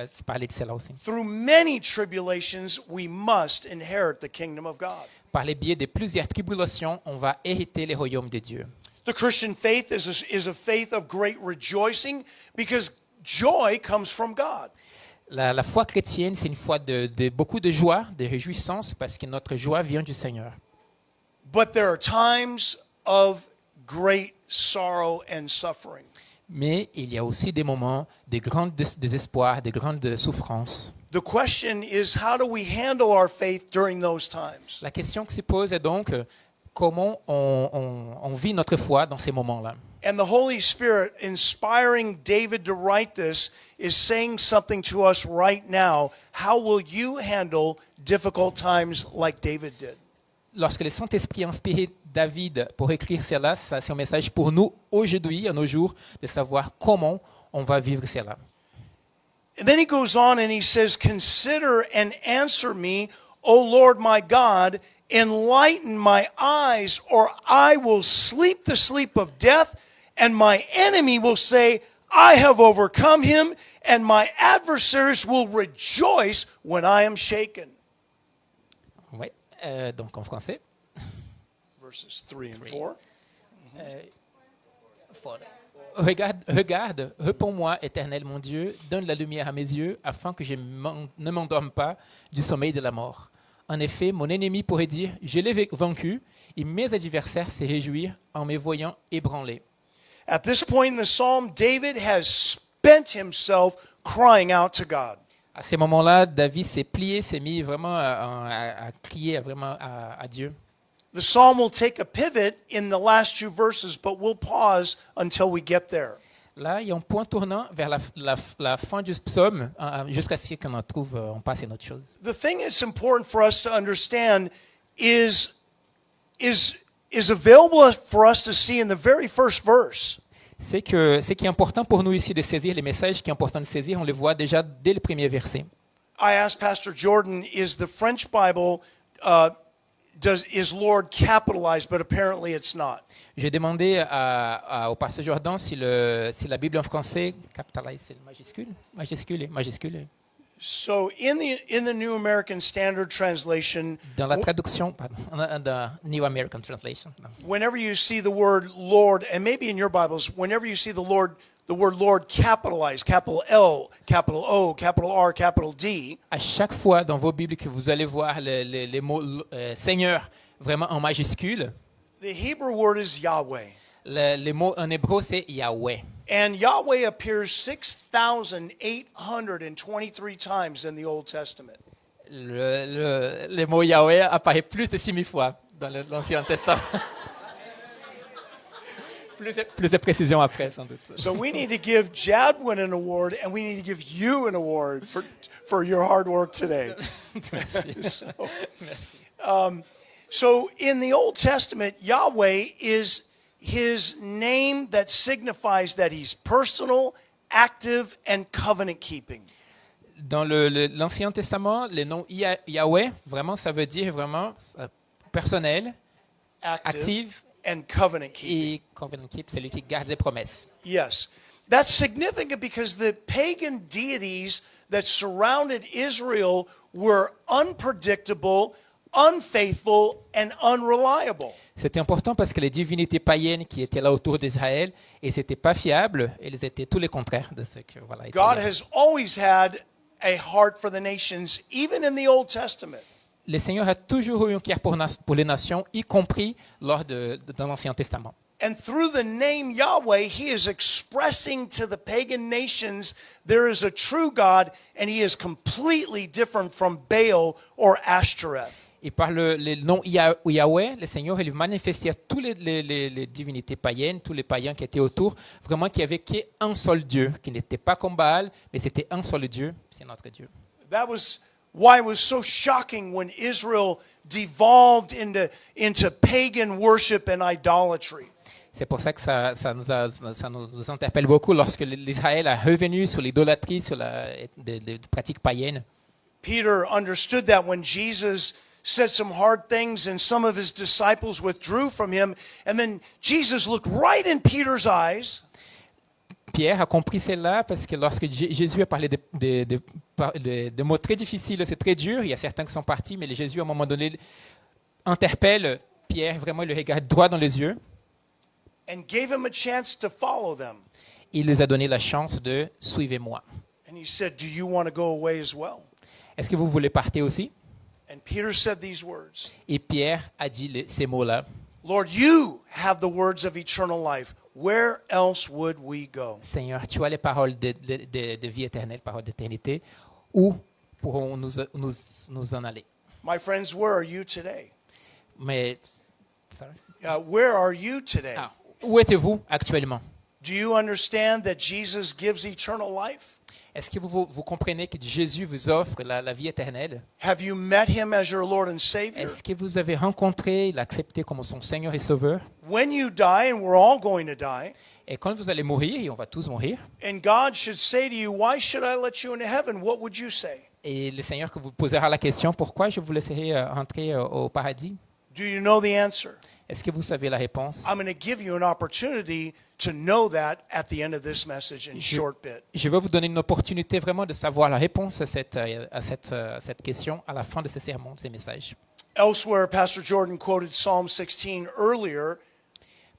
[SPEAKER 2] c'est parler de cela aussi.
[SPEAKER 3] Through many tribulations, we must inherit the kingdom of God.
[SPEAKER 2] Par le biais de plusieurs tribulations, on va hériter les royaumes de Dieu.
[SPEAKER 3] The Christian faith is a faith of great rejoicing because joy comes from God.
[SPEAKER 2] La foi chrétienne, c'est une foi de beaucoup de joie, de réjouissance, parce que notre joie vient du Seigneur.
[SPEAKER 3] But there are times of great sorrow and suffering.
[SPEAKER 2] Mais il y a aussi des moments de grand désespoir, de grandes souffrances.
[SPEAKER 3] The question is, how do we handle our faith during those times?
[SPEAKER 2] La question qui se pose est donc comment on vit notre foi dans ces moments-là.
[SPEAKER 3] And the Holy Spirit, inspiring David to write this, is saying something to us right now. How will you handle difficult times like David did?
[SPEAKER 2] Lorsque le Saint-Esprit a inspiré David pour écrire cela, ça, c'est un message pour nous aujourd'hui, à nos jours, de savoir comment on va vivre cela.
[SPEAKER 3] And then he goes on and he says, "Consider and answer me, O Lord my God, enlighten my eyes, or I will sleep the sleep of death, and my enemy will say, I have overcome him, and my adversaries will rejoice when I am shaken."
[SPEAKER 2] Oui, donc en français.
[SPEAKER 3] Verses 3 and 4.
[SPEAKER 2] Regarde, réponds-moi, Éternel mon Dieu, donne la lumière à mes yeux, afin que je ne m'endorme pas du sommeil de la mort. En effet, mon ennemi pourrait dire, je l'ai vaincu, et mes adversaires se réjouir en me voyant ébranlé.
[SPEAKER 3] At this point in the psalm, David has spent himself crying out to God.
[SPEAKER 2] À ces moments-là, David s'est plié, s'est mis vraiment à crier vraiment à Dieu.
[SPEAKER 3] The psalm will take a pivot in the last two verses, but we'll pause until we get there.
[SPEAKER 2] Là, il y a un point tournant vers la fin du psaume, jusqu'à ce qu'on en trouve, on passe à une autre chose.
[SPEAKER 3] The thing that's important for us to understand is available for us to see in the very first verse.
[SPEAKER 2] C'est que ce qui est important pour nous ici de saisir, les messages qui est important de saisir, on les voit déjà dès le premier verset.
[SPEAKER 3] I asked Pastor Jordan, is the French Bible, is Lord capitalized, but apparently it's not.
[SPEAKER 2] J'ai demandé au pasteur Jordan si la Bible en français, capitalisé, c'est le majuscule.
[SPEAKER 3] So in the New American Standard Translation,
[SPEAKER 2] Dans la traduction, pardon, dans New American Translation. Non.
[SPEAKER 3] whenever you see the word Lord, and maybe in your Bibles, whenever you see the word Lord capitalized, capital L, capital O, capital R, capital D,
[SPEAKER 2] À chaque fois dans vos Bibles que vous allez voir les mots Seigneur vraiment en majuscule,
[SPEAKER 3] the Hebrew word is Yahweh.
[SPEAKER 2] les mots en hébreu c'est Yahweh.
[SPEAKER 3] And Yahweh appears 6,823 times in the Old Testament.
[SPEAKER 2] Le mot Yahweh apparaît plus de 6000 fois dans l'Ancien Testament. plus de précision après, sans doute.
[SPEAKER 3] So we need to give Jadwin an award, and we need to give you an award for your hard work today.
[SPEAKER 2] Merci.
[SPEAKER 3] So in the Old Testament, Yahweh is his name that signifies that he's personal, active, and covenant keeping.
[SPEAKER 2] Dans l'Ancien Testament, le nom Yahweh, vraiment, ça veut dire vraiment personnel, active
[SPEAKER 3] and covenant keeping.
[SPEAKER 2] et covenant keep, celui qui garde les promesses.
[SPEAKER 3] Yes. That's significant because the pagan deities that surrounded Israel were unpredictable, unfaithful, and unreliable.
[SPEAKER 2] C'était important parce que les divinités païennes qui étaient là autour d'Israël, elles n'étaient pas fiables, elles étaient tout le contraire de ce que voilà.
[SPEAKER 3] God has always had a heart for the nations, even in the Old Testament.
[SPEAKER 2] Le Seigneur a toujours eu un cœur pour les nations, y compris lors dans l'Ancien Testament.
[SPEAKER 3] And through the name Yahweh, he is expressing to the pagan nations there is a true God and he is completely different from Baal or Ashtoreth.
[SPEAKER 2] Et par le nom Yahweh, le Seigneur il manifestait à toutes les divinités païennes, tous les païens qui étaient autour, vraiment qu'il n'y avait qu'un seul Dieu, qui n'était pas comme Baal, mais c'était un seul Dieu, c'est notre Dieu.
[SPEAKER 3] That was why it was so shocking when Israel devolved into pagan worship and idolatry.
[SPEAKER 2] C'est pour ça que ça nous interpelle beaucoup lorsque l'Israël a revenu sur l'idolâtrie, sur des pratiques païennes.
[SPEAKER 3] Peter understood that when Jesus said some hard things and some of his disciples withdrew from him, and then Jesus looked right in Peter's eyes.
[SPEAKER 2] Pierre a compris cela parce que lorsque Jésus a parlé de mots très difficiles, c'est très dur, il y a certains qui sont partis, mais Jésus à un moment donné interpelle Pierre, vraiment il le regarde droit dans les yeux.
[SPEAKER 3] And gave him a chance to follow them.
[SPEAKER 2] Il les a donné la chance de « Suivez-moi
[SPEAKER 3] And he said, do you want to go away as well? ».
[SPEAKER 2] Est-ce que vous voulez partir aussi?
[SPEAKER 3] And Peter said these words,
[SPEAKER 2] Et Pierre a dit ces mots-là.
[SPEAKER 3] Lord, you have the words of eternal life. Where else would we go?
[SPEAKER 2] Seigneur, tu as les paroles de vie éternelle, paroles d'éternité. Où pourrons-nous nous en aller?
[SPEAKER 3] My friends, where are you today?
[SPEAKER 2] Mais, sorry?
[SPEAKER 3] Where are you today?
[SPEAKER 2] Où êtes-vous actuellement?
[SPEAKER 3] Do you understand that Jesus gives eternal life?
[SPEAKER 2] Est-ce que vous comprenez que Jésus vous offre la vie éternelle?
[SPEAKER 3] Have you met him as your Lord and Savior?
[SPEAKER 2] Est-ce que vous avez rencontré, l'accepté comme son Seigneur et Sauveur?
[SPEAKER 3] When you die, and we're all going to die,
[SPEAKER 2] Et quand vous allez mourir, et on va tous mourir,
[SPEAKER 3] and God should say to you, why should I let you into heaven? What would you say?
[SPEAKER 2] et le Seigneur que vous posera la question, pourquoi je vous laisserai entrer au paradis?
[SPEAKER 3] Do you know the answer?
[SPEAKER 2] Est-ce que vous savez la réponse?
[SPEAKER 3] I'm going to give you an opportunity to know that at the end of this message in a short bit.
[SPEAKER 2] Je vais vous donner une opportunité vraiment de savoir la réponse à cette question à la fin de ce sermon, de ces messages.
[SPEAKER 3] Elsewhere, Pastor Jordan quoted Psalm 16 earlier.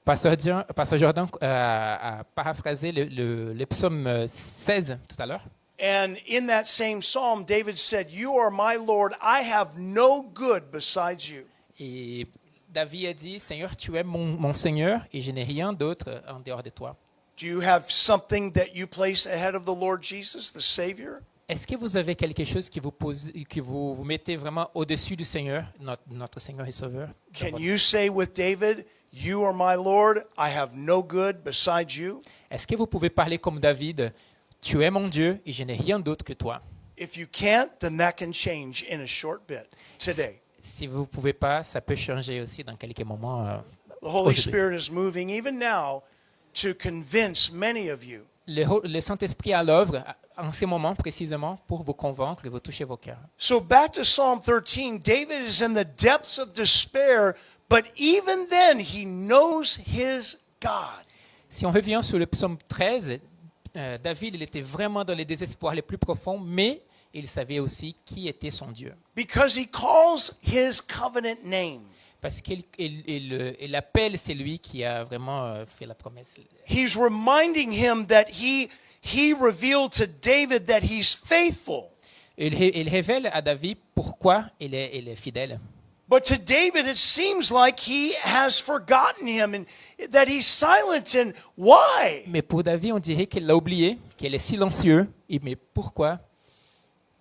[SPEAKER 2] Pasteur Jordan a paraphrasé le psaume 16 tout à l'heure.
[SPEAKER 3] And in that same psalm, David said, "You are my Lord. I have no good besides you."
[SPEAKER 2] Et David a dit, Seigneur, tu es mon Seigneur et je n'ai rien d'autre en dehors de toi.
[SPEAKER 3] Do you have something that you place ahead of the Lord Jesus, the Savior?
[SPEAKER 2] Est-ce que vous avez quelque chose qui vous mettez vraiment au-dessus du Seigneur, notre Seigneur et Sauveur?
[SPEAKER 3] Can you say with David, "You are my Lord. I have no good besides you"?
[SPEAKER 2] Est-ce que vous pouvez parler comme David, tu es mon Dieu et je n'ai rien d'autre que toi?
[SPEAKER 3] If you can't, then that can change in a short bit today.
[SPEAKER 2] Si vous ne pouvez pas, ça peut changer aussi dans quelques moments.
[SPEAKER 3] The Holy
[SPEAKER 2] aujourd'hui.
[SPEAKER 3] Spirit is moving even now to convince many of you.
[SPEAKER 2] Le Saint-Esprit est à l'œuvre en ces moments précisément pour vous convaincre et vous toucher vos cœurs.
[SPEAKER 3] So back to Psalm 13, David is in the depths of despair, but even then he knows his God.
[SPEAKER 2] Si on revient sur le psaume 13, David il était vraiment dans les désespoirs les plus profonds, mais il savait aussi qui était son Dieu.
[SPEAKER 3] Because he calls his covenant name.
[SPEAKER 2] Parce qu'il appelle celui qui a vraiment fait la promesse.
[SPEAKER 3] He's reminding him that he revealed to David that he's faithful.
[SPEAKER 2] Il révèle à David pourquoi il est fidèle.
[SPEAKER 3] But to David, it seems like he has forgotten him and that he's silent. And why?
[SPEAKER 2] Mais pour David, on dirait qu'il l'a oublié, qu'il est silencieux. Mais pourquoi?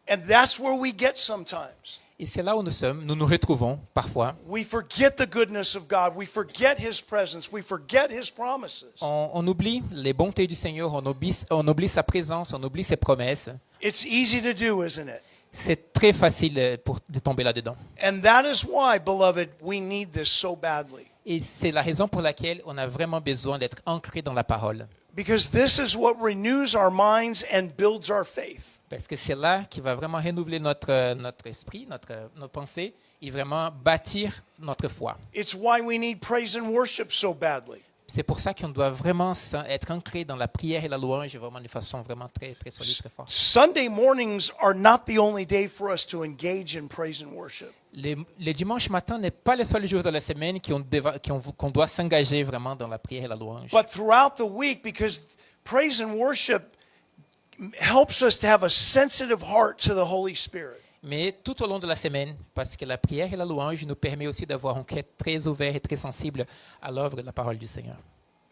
[SPEAKER 3] And that's where we get sometimes.
[SPEAKER 2] Et c'est là où nous nous retrouvons parfois.
[SPEAKER 3] We forget the goodness of God. We forget his presence. We forget his promises.
[SPEAKER 2] On oublie les bontés du Seigneur, on oublie sa présence, on oublie ses promesses.
[SPEAKER 3] It's easy to do, isn't it?
[SPEAKER 2] C'est très facile de tomber là-dedans.
[SPEAKER 3] And that is why, beloved, we need this so badly.
[SPEAKER 2] Et c'est la raison pour laquelle on a vraiment besoin d'être ancré dans la parole.
[SPEAKER 3] Because this is what renews our minds and builds our faith.
[SPEAKER 2] Parce que c'est là qui va vraiment renouveler notre esprit, nos pensées, et vraiment bâtir notre foi.
[SPEAKER 3] It's why we need praise and worship so badly.
[SPEAKER 2] C'est pour ça qu'on doit vraiment être ancré dans la prière et la louange, vraiment de façon vraiment très, très solide, très forte.
[SPEAKER 3] Sunday mornings are not the only day for us to engage in praise and worship.
[SPEAKER 2] Le dimanche matin n'est pas le seul jour de la semaine qu'on doit s'engager vraiment dans la prière et la louange.
[SPEAKER 3] But throughout the week, because praise and worship helps us to have a sensitive heart to the Holy Spirit.
[SPEAKER 2] Mais tout au long de la semaine, parce que la prière et la louange nous permet aussi d'avoir un cœur très ouvert et très sensible à l'œuvre de la parole du Seigneur,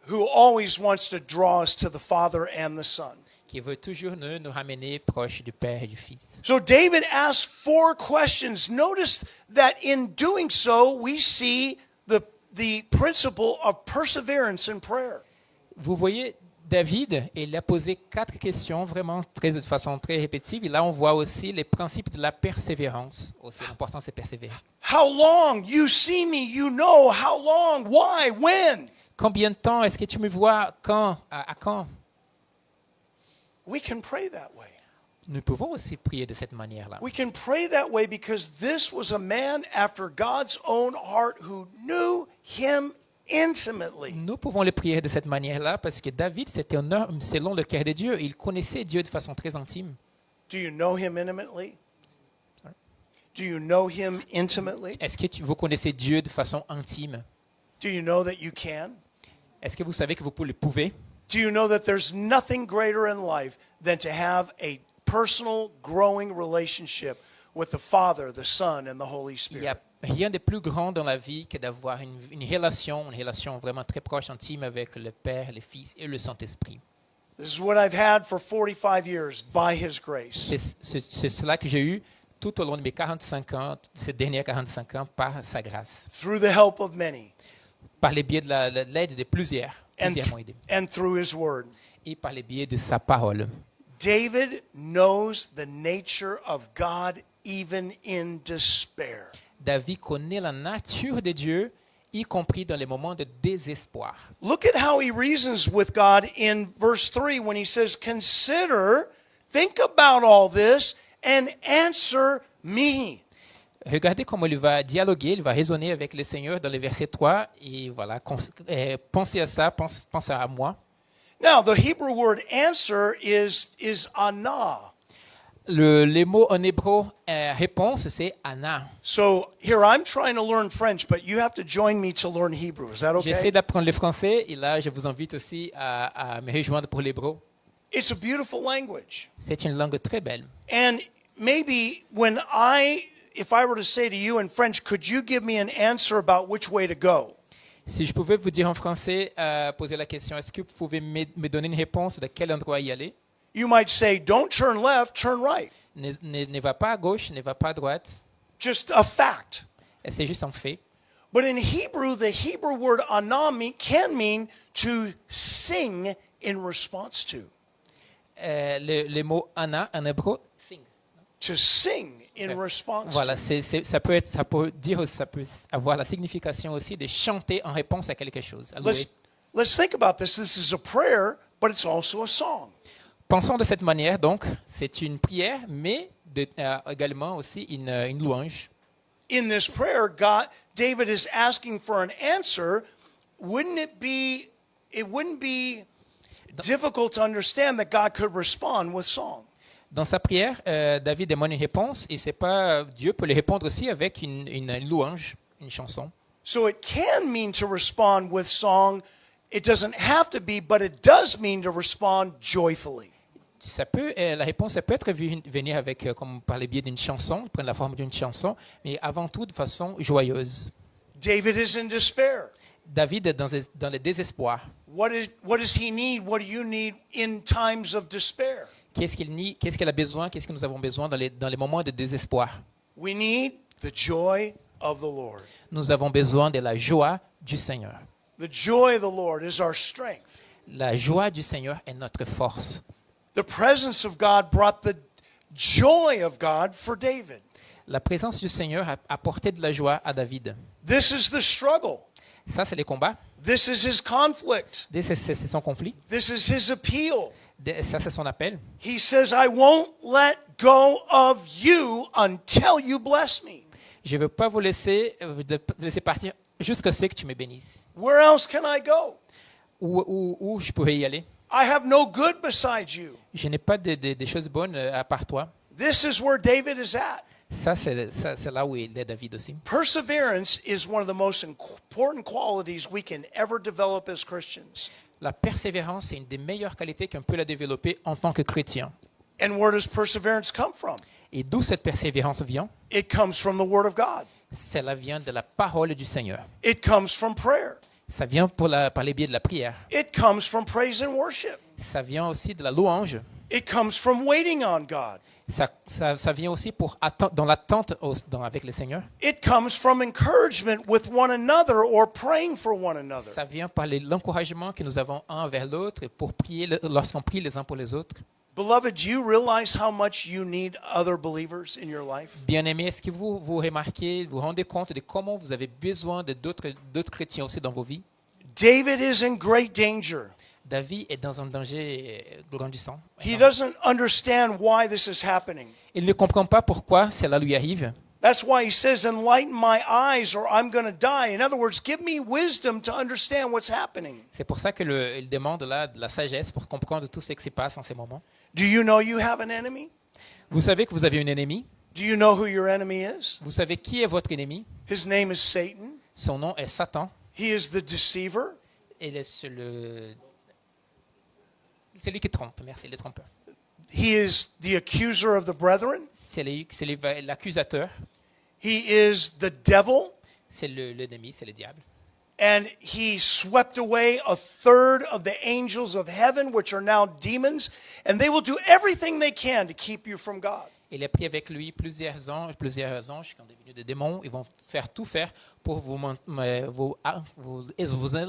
[SPEAKER 3] Who always wants to draw us to the Father and the Son.
[SPEAKER 2] qui veut toujours nous ramener proches du Père et du Fils.
[SPEAKER 3] So David asks 4 questions. Notice that in doing so, we see the principle of perseverance in prayer.
[SPEAKER 2] Vous voyez, David, il a posé 4 questions vraiment de façon très répétitive. Et là, on voit aussi les principes de la persévérance. Aussi, l'important, c'est persévérer.
[SPEAKER 3] How long? You see me, you know. How long? Why? When?
[SPEAKER 2] Combien de temps est-ce que tu me vois? Quand? À quand?
[SPEAKER 3] We can pray that way.
[SPEAKER 2] Nous pouvons aussi prier de cette manière-là.
[SPEAKER 3] We can pray that way because this was a man after God's own heart who knew him intimately.
[SPEAKER 2] Nous pouvons le prier de cette manière-là parce que David, c'était un homme selon le cœur de Dieu. Il connaissait Dieu de façon très intime.
[SPEAKER 3] Do you know him intimately? Do you know him intimately?
[SPEAKER 2] Est-ce que vous connaissez Dieu de façon intime?
[SPEAKER 3] Do you know that you can?
[SPEAKER 2] Est-ce que vous savez que vous le pouvez?
[SPEAKER 3] Do you know that there's nothing greater in life than to have a personal, growing relationship with the Father, the Son, and the Holy
[SPEAKER 2] Il n'y a
[SPEAKER 3] Spirit?
[SPEAKER 2] rien de plus grand dans la vie que d'avoir une relation vraiment très proche, intime avec le Père, le Fils et le Saint-Esprit.
[SPEAKER 3] This is what I've had for 45 years by His grace.
[SPEAKER 2] C'est cela que j'ai eu tout au long de mes 45 ans, ces derniers 45 ans, par sa grâce,
[SPEAKER 3] Through the help of many
[SPEAKER 2] par le biais de l'aide de plusieurs m'ont aidé,
[SPEAKER 3] and through His Word.
[SPEAKER 2] et par le biais de sa parole.
[SPEAKER 3] David knows the nature of God even in despair.
[SPEAKER 2] David connaît la nature de Dieu, y compris dans les moments de désespoir.
[SPEAKER 3] Look at how he reasons with God in verse 3 when he says, "Consider, think about all this, and answer me."
[SPEAKER 2] Regardez comment il va dialoguer, il va raisonner avec le Seigneur dans le verset 3. Et voilà, pensez à ça, pensez à moi.
[SPEAKER 3] Now, the Hebrew word answer is anah.
[SPEAKER 2] Les mots en hébreu réponse, c'est Anna.
[SPEAKER 3] So here I'm trying to learn French, but you have to join me to learn Hebrew. Is that
[SPEAKER 2] J'essaie
[SPEAKER 3] okay?
[SPEAKER 2] d'apprendre le français et là, je vous invite aussi à me rejoindre pour l'hébreu.
[SPEAKER 3] It's a beautiful language.
[SPEAKER 2] C'est une langue très belle.
[SPEAKER 3] And maybe if I were to say to you in French, could you give me an answer about which way to go?
[SPEAKER 2] Si je pouvais vous dire en français, poser la question, est-ce que vous pouvez me donner une réponse de quel endroit y aller?
[SPEAKER 3] You might say, don't turn left, turn right.
[SPEAKER 2] Ne va pas à gauche, ne va pas à droite.
[SPEAKER 3] Just a fact.
[SPEAKER 2] Et c'est juste un fait.
[SPEAKER 3] But in Hebrew, the Hebrew word anah can mean to sing in response to.
[SPEAKER 2] Le mot Anna en hébreu, sing.
[SPEAKER 3] To sing in response
[SPEAKER 2] Voilà,
[SPEAKER 3] to.
[SPEAKER 2] ça peut avoir la signification aussi de chanter en réponse à quelque chose. à louer.
[SPEAKER 3] Let's think about this. This is a prayer, but it's also a song.
[SPEAKER 2] Pensons de cette manière, donc, c'est une prière, mais également aussi une louange.
[SPEAKER 3] In this prayer, David is asking for an answer. It wouldn't be difficult to understand that God could respond with song.
[SPEAKER 2] Dans sa prière, David demande une réponse, et c'est pas Dieu peut lui répondre aussi avec une louange, une chanson.
[SPEAKER 3] So it can mean to respond with song. It doesn't have to be, but it does mean to respond joyfully.
[SPEAKER 2] La réponse ça peut être venir avec, comme par le biais d'une chanson, prendre la forme d'une chanson, mais avant tout de façon joyeuse.
[SPEAKER 3] David is in despair.
[SPEAKER 2] David est dans le désespoir.
[SPEAKER 3] What does he need? What do you need in times of despair?
[SPEAKER 2] Qu'est-ce qu'il a besoin? Qu'est-ce que nous avons besoin dans les moments de désespoir?
[SPEAKER 3] We need the joy of the Lord.
[SPEAKER 2] Nous avons besoin de la joie du Seigneur.
[SPEAKER 3] The joy of the Lord is our strength.
[SPEAKER 2] La joie du Seigneur est notre force.
[SPEAKER 3] The presence of God brought the joy of God for David.
[SPEAKER 2] La présence du Seigneur a apporté de la joie à David.
[SPEAKER 3] This is the struggle.
[SPEAKER 2] Ça, c'est les combats.
[SPEAKER 3] This is his conflict.
[SPEAKER 2] C'est son conflit.
[SPEAKER 3] This is his appeal.
[SPEAKER 2] Ça, c'est son appel.
[SPEAKER 3] He says, I won't let go of you until you bless me.
[SPEAKER 2] Je ne veux pas vous laisser partir jusqu'à ce que tu me bénisses.
[SPEAKER 3] Where else can I go?
[SPEAKER 2] Où je pourrais y aller?
[SPEAKER 3] I have no good beside you.
[SPEAKER 2] Je n'ai pas de choses bonnes à part toi.
[SPEAKER 3] This is where David is at.
[SPEAKER 2] Ça, c'est là où il est David aussi.
[SPEAKER 3] Perseverance is one of the most important qualities we can ever develop as Christians.
[SPEAKER 2] La persévérance est une des meilleures qualités qu'on peut la développer en tant que chrétien.
[SPEAKER 3] And where does perseverance come from?
[SPEAKER 2] Et d'où cette persévérance vient?
[SPEAKER 3] It comes from the Word of God.
[SPEAKER 2] Cela vient de la parole du Seigneur.
[SPEAKER 3] It comes from prayer.
[SPEAKER 2] Ça vient par les biais de la prière.
[SPEAKER 3] It comes from praise and worship.
[SPEAKER 2] Ça vient aussi de la louange.
[SPEAKER 3] It comes from waiting on God.
[SPEAKER 2] Ça vient aussi dans l'attente avec le Seigneur.
[SPEAKER 3] It comes from encouragement with one another or praying for one another.
[SPEAKER 2] Ça vient par l'encouragement que nous avons un vers l'autre pour prier lorsqu'on prie les uns pour les autres.
[SPEAKER 3] Beloved, do you realize how much you need other believers in your life?
[SPEAKER 2] Bien-aimés, est-ce que vous remarquez, vous rendez compte de comment vous avez besoin de d'autres chrétiens aussi dans vos vies?
[SPEAKER 3] David is in great danger.
[SPEAKER 2] David est dans un danger grandissant.
[SPEAKER 3] He doesn't understand why this is happening.
[SPEAKER 2] Il ne comprend pas pourquoi cela lui arrive.
[SPEAKER 3] That's why he says, enlighten my eyes or I'm going to die. In other words, give me wisdom to understand what's happening.
[SPEAKER 2] C'est pour ça qu'il demande là de la sagesse pour comprendre tout ce qui se passe en ces moments.
[SPEAKER 3] Do you know you have an enemy?
[SPEAKER 2] Vous savez que vous avez un ennemi.
[SPEAKER 3] Do you know who your enemy is?
[SPEAKER 2] Vous savez qui est votre ennemi.
[SPEAKER 3] His name is Satan.
[SPEAKER 2] Son nom est Satan.
[SPEAKER 3] He is the deceiver.
[SPEAKER 2] Il est celui qui trompe. Merci, le trompeur.
[SPEAKER 3] He is the accuser of the brethren.
[SPEAKER 2] C'est l'accusateur.
[SPEAKER 3] He is the devil.
[SPEAKER 2] C'est l'ennemi, c'est le diable.
[SPEAKER 3] And he swept away a third of the angels of heaven, which are now demons, and they will do everything they can to keep you from God.
[SPEAKER 2] Il a pris avec lui plusieurs anges qui sont devenus des démons. Ils vont tout faire pour vous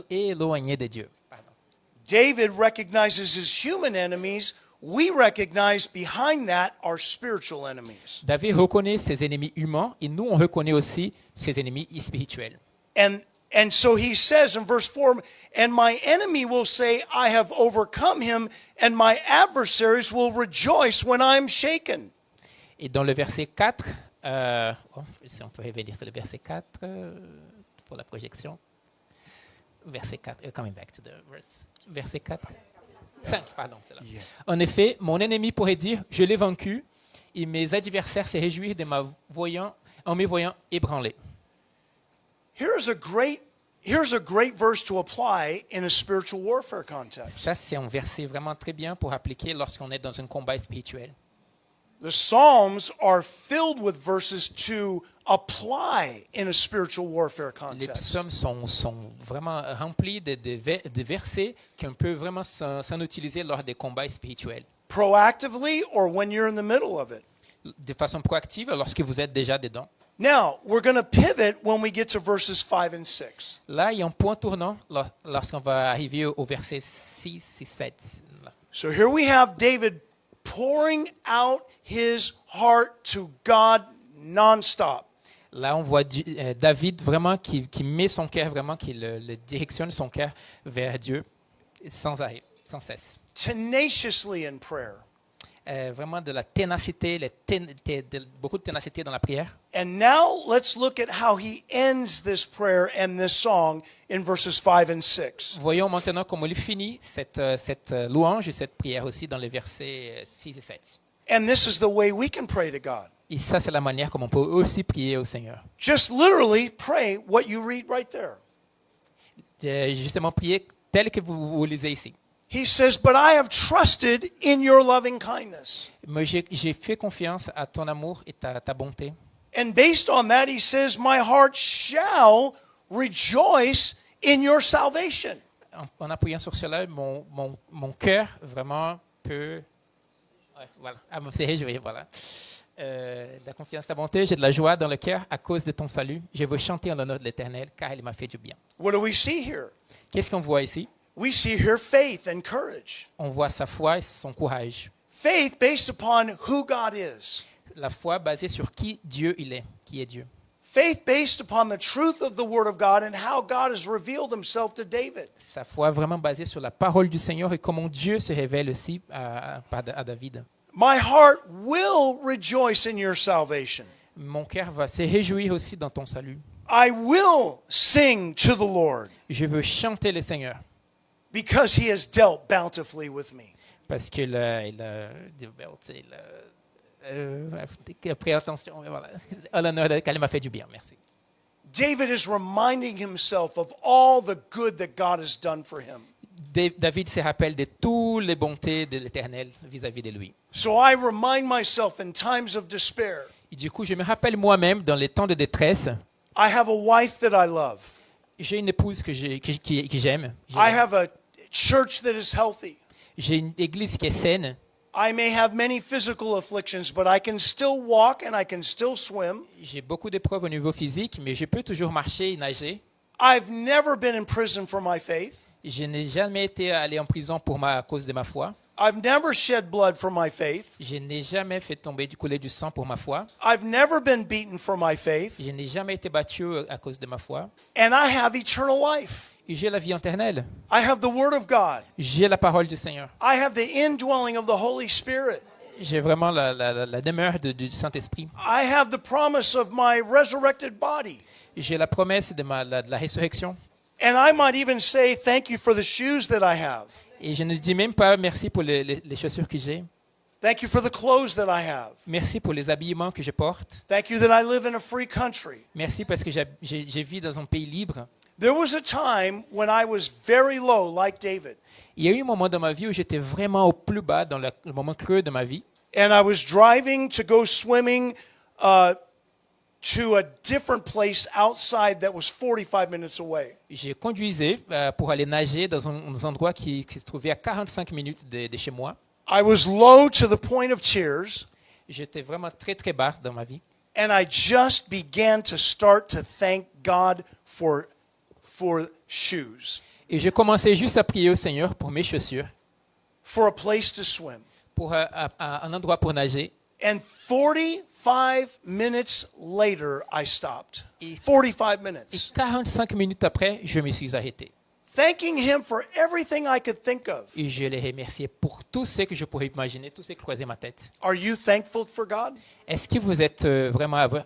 [SPEAKER 2] éloigner de Dieu. Pardon.
[SPEAKER 3] David recognizes his human enemies. We recognize behind that our spiritual enemies.
[SPEAKER 2] David reconnaît ses ennemis humains et nous on reconnaît aussi ses ennemis spirituels.
[SPEAKER 3] And so he says in verse 4, and my enemy will say, I have overcome him, and my adversaries will rejoice when I'm shaken.
[SPEAKER 2] Et dans le verset 4, si on peut revenir sur le verset 4 pour la projection. Verset 4, coming back to the verse. Verset 4. 5, pardon. C'est là. Yeah. En effet, mon ennemi pourrait dire, je l'ai vaincu, Et mes adversaires se réjouirent en me voyant ébranlé.
[SPEAKER 3] Here's a great verse to apply in a spiritual warfare context.
[SPEAKER 2] Ça, c'est un verset vraiment très bien pour appliquer lorsqu'on est dans un combat spirituel.
[SPEAKER 3] The Psalms are filled with verses to apply in a spiritual warfare
[SPEAKER 2] Les
[SPEAKER 3] context.
[SPEAKER 2] psaumes sont vraiment remplis de versets qu'on peut vraiment s'en utiliser lors des combats spirituels.
[SPEAKER 3] Proactively or when you're in the middle of it.
[SPEAKER 2] De façon proactive lorsque vous êtes déjà dedans.
[SPEAKER 3] Now, we're going to pivot when we get to verses 5 and 6.
[SPEAKER 2] Là, il y a un point tournant lorsqu'on va arriver au verset 6 et 7. Là.
[SPEAKER 3] So here we have David pouring out his heart to God nonstop.
[SPEAKER 2] Là, on voit David vraiment qui met son cœur, vraiment qui le directionne son cœur vers Dieu sans arrêt, sans cesse.
[SPEAKER 3] Tenaciously in prayer.
[SPEAKER 2] Vraiment de la ténacité, beaucoup de ténacité dans la prière.
[SPEAKER 3] And now let's look at how he ends this prayer and this song in verses 5 and 6.
[SPEAKER 2] Voyons maintenant comment il finit cette louange et cette prière aussi dans les versets 6 et 7.
[SPEAKER 3] And this is the way we can pray to God.
[SPEAKER 2] Et ça, c'est la manière comme on peut aussi prier au Seigneur.
[SPEAKER 3] Just literally pray what you read right there.
[SPEAKER 2] Justement, prier tel que vous lisez ici.
[SPEAKER 3] He says, "But I have trusted in your loving kindness."
[SPEAKER 2] Moi, j'ai fait confiance à ton amour et ta bonté.
[SPEAKER 3] And based on that, he says, "My heart shall rejoice in your salvation."
[SPEAKER 2] En appuyant sur cela, mon cœur vraiment peut se réjouir. Voilà. La confiance, ta bonté, j'ai de la joie dans le cœur à cause de ton salut. Je veux chanter en l'honneur de l'Éternel, car il m'a fait du bien.
[SPEAKER 3] What do we see here?
[SPEAKER 2] Qu'est-ce qu'on voit ici?
[SPEAKER 3] We see here faith and courage.
[SPEAKER 2] On voit sa foi et son courage.
[SPEAKER 3] Faith based upon who God is.
[SPEAKER 2] La foi basée sur qui Dieu il est, qui est Dieu.
[SPEAKER 3] Faith based upon the truth of the Word of God and how God has revealed himself to David.
[SPEAKER 2] Sa foi vraiment basée sur la parole du Seigneur et comment Dieu se révèle aussi à David.
[SPEAKER 3] My heart will rejoice in your salvation.
[SPEAKER 2] Mon cœur va se réjouir aussi dans ton salut.
[SPEAKER 3] I will sing to the Lord
[SPEAKER 2] Je veux chanter le Seigneur
[SPEAKER 3] because he has dealt bountifully with me.
[SPEAKER 2] parce qu'il a pris attention. Voilà. À l'honneur de qu'elle m'a fait du bien. Merci.
[SPEAKER 3] David is reminding himself of all the good that God has done for him.
[SPEAKER 2] David se rappelle de toutes les bontés de l'Éternel vis-à-vis de lui.
[SPEAKER 3] So I remind myself in times of despair.
[SPEAKER 2] Et du coup, je me rappelle moi-même dans les temps de détresse,
[SPEAKER 3] I have a wife that I love.
[SPEAKER 2] j'ai une épouse que j'aime.
[SPEAKER 3] I have a church that is healthy.
[SPEAKER 2] J'ai une église qui est saine.
[SPEAKER 3] I may have many physical afflictions, but I can still walk and I can still swim.
[SPEAKER 2] J'ai beaucoup d'épreuves au niveau physique, mais je peux toujours marcher et nager.
[SPEAKER 3] I've never been in prison for my faith.
[SPEAKER 2] Je n'ai jamais été allé en prison à cause de ma foi.
[SPEAKER 3] I've never shed blood for my faith.
[SPEAKER 2] Je n'ai jamais fait couler du sang pour ma foi.
[SPEAKER 3] I've never been beaten for my faith.
[SPEAKER 2] Je n'ai jamais été battu à cause de ma foi.
[SPEAKER 3] And I have eternal life.
[SPEAKER 2] Et j'ai la vie éternelle.
[SPEAKER 3] I have the Word of God.
[SPEAKER 2] J'ai la parole du Seigneur.
[SPEAKER 3] I have the indwelling of the Holy Spirit.
[SPEAKER 2] J'ai vraiment la demeure du Saint-Esprit.
[SPEAKER 3] I have the promise of my resurrected body.
[SPEAKER 2] J'ai la promesse de la résurrection.
[SPEAKER 3] And I might even say thank you for the shoes that I have.
[SPEAKER 2] Et je ne dis même pas merci pour les chaussures que j'ai.
[SPEAKER 3] Thank you for the clothes that I have.
[SPEAKER 2] Merci pour les habillements que je porte.
[SPEAKER 3] Thank you that I live in a free country.
[SPEAKER 2] Merci parce que je vis dans un pays libre.
[SPEAKER 3] There was a time when I was very low, like David,
[SPEAKER 2] Il y a eu un moment dans ma vie où j'étais vraiment au plus bas, dans le moment creux de ma vie.
[SPEAKER 3] and I was driving to go swimming to a different place outside that was 45 minutes away.
[SPEAKER 2] J'ai conduisé pour aller nager dans un endroit qui se trouvait à 45 minutes de chez moi.
[SPEAKER 3] I was low to the point of tears,
[SPEAKER 2] J'étais vraiment très très bas dans ma vie.
[SPEAKER 3] and I just began to start to thank God for shoes,
[SPEAKER 2] Et je commençais juste à prier au Seigneur pour mes chaussures,
[SPEAKER 3] for a place to swim.
[SPEAKER 2] pour un endroit pour nager.
[SPEAKER 3] And 45 minutes later, I stopped. 45
[SPEAKER 2] Et
[SPEAKER 3] minutes.
[SPEAKER 2] 45 minutes après, je me suis arrêté.
[SPEAKER 3] Thanking him for everything I could think of.
[SPEAKER 2] Et je les remerciais pour tout ce que je pourrais imaginer, tout ce qui croisait ma tête.
[SPEAKER 3] Are you thankful for God?
[SPEAKER 2] Est-ce que vous êtes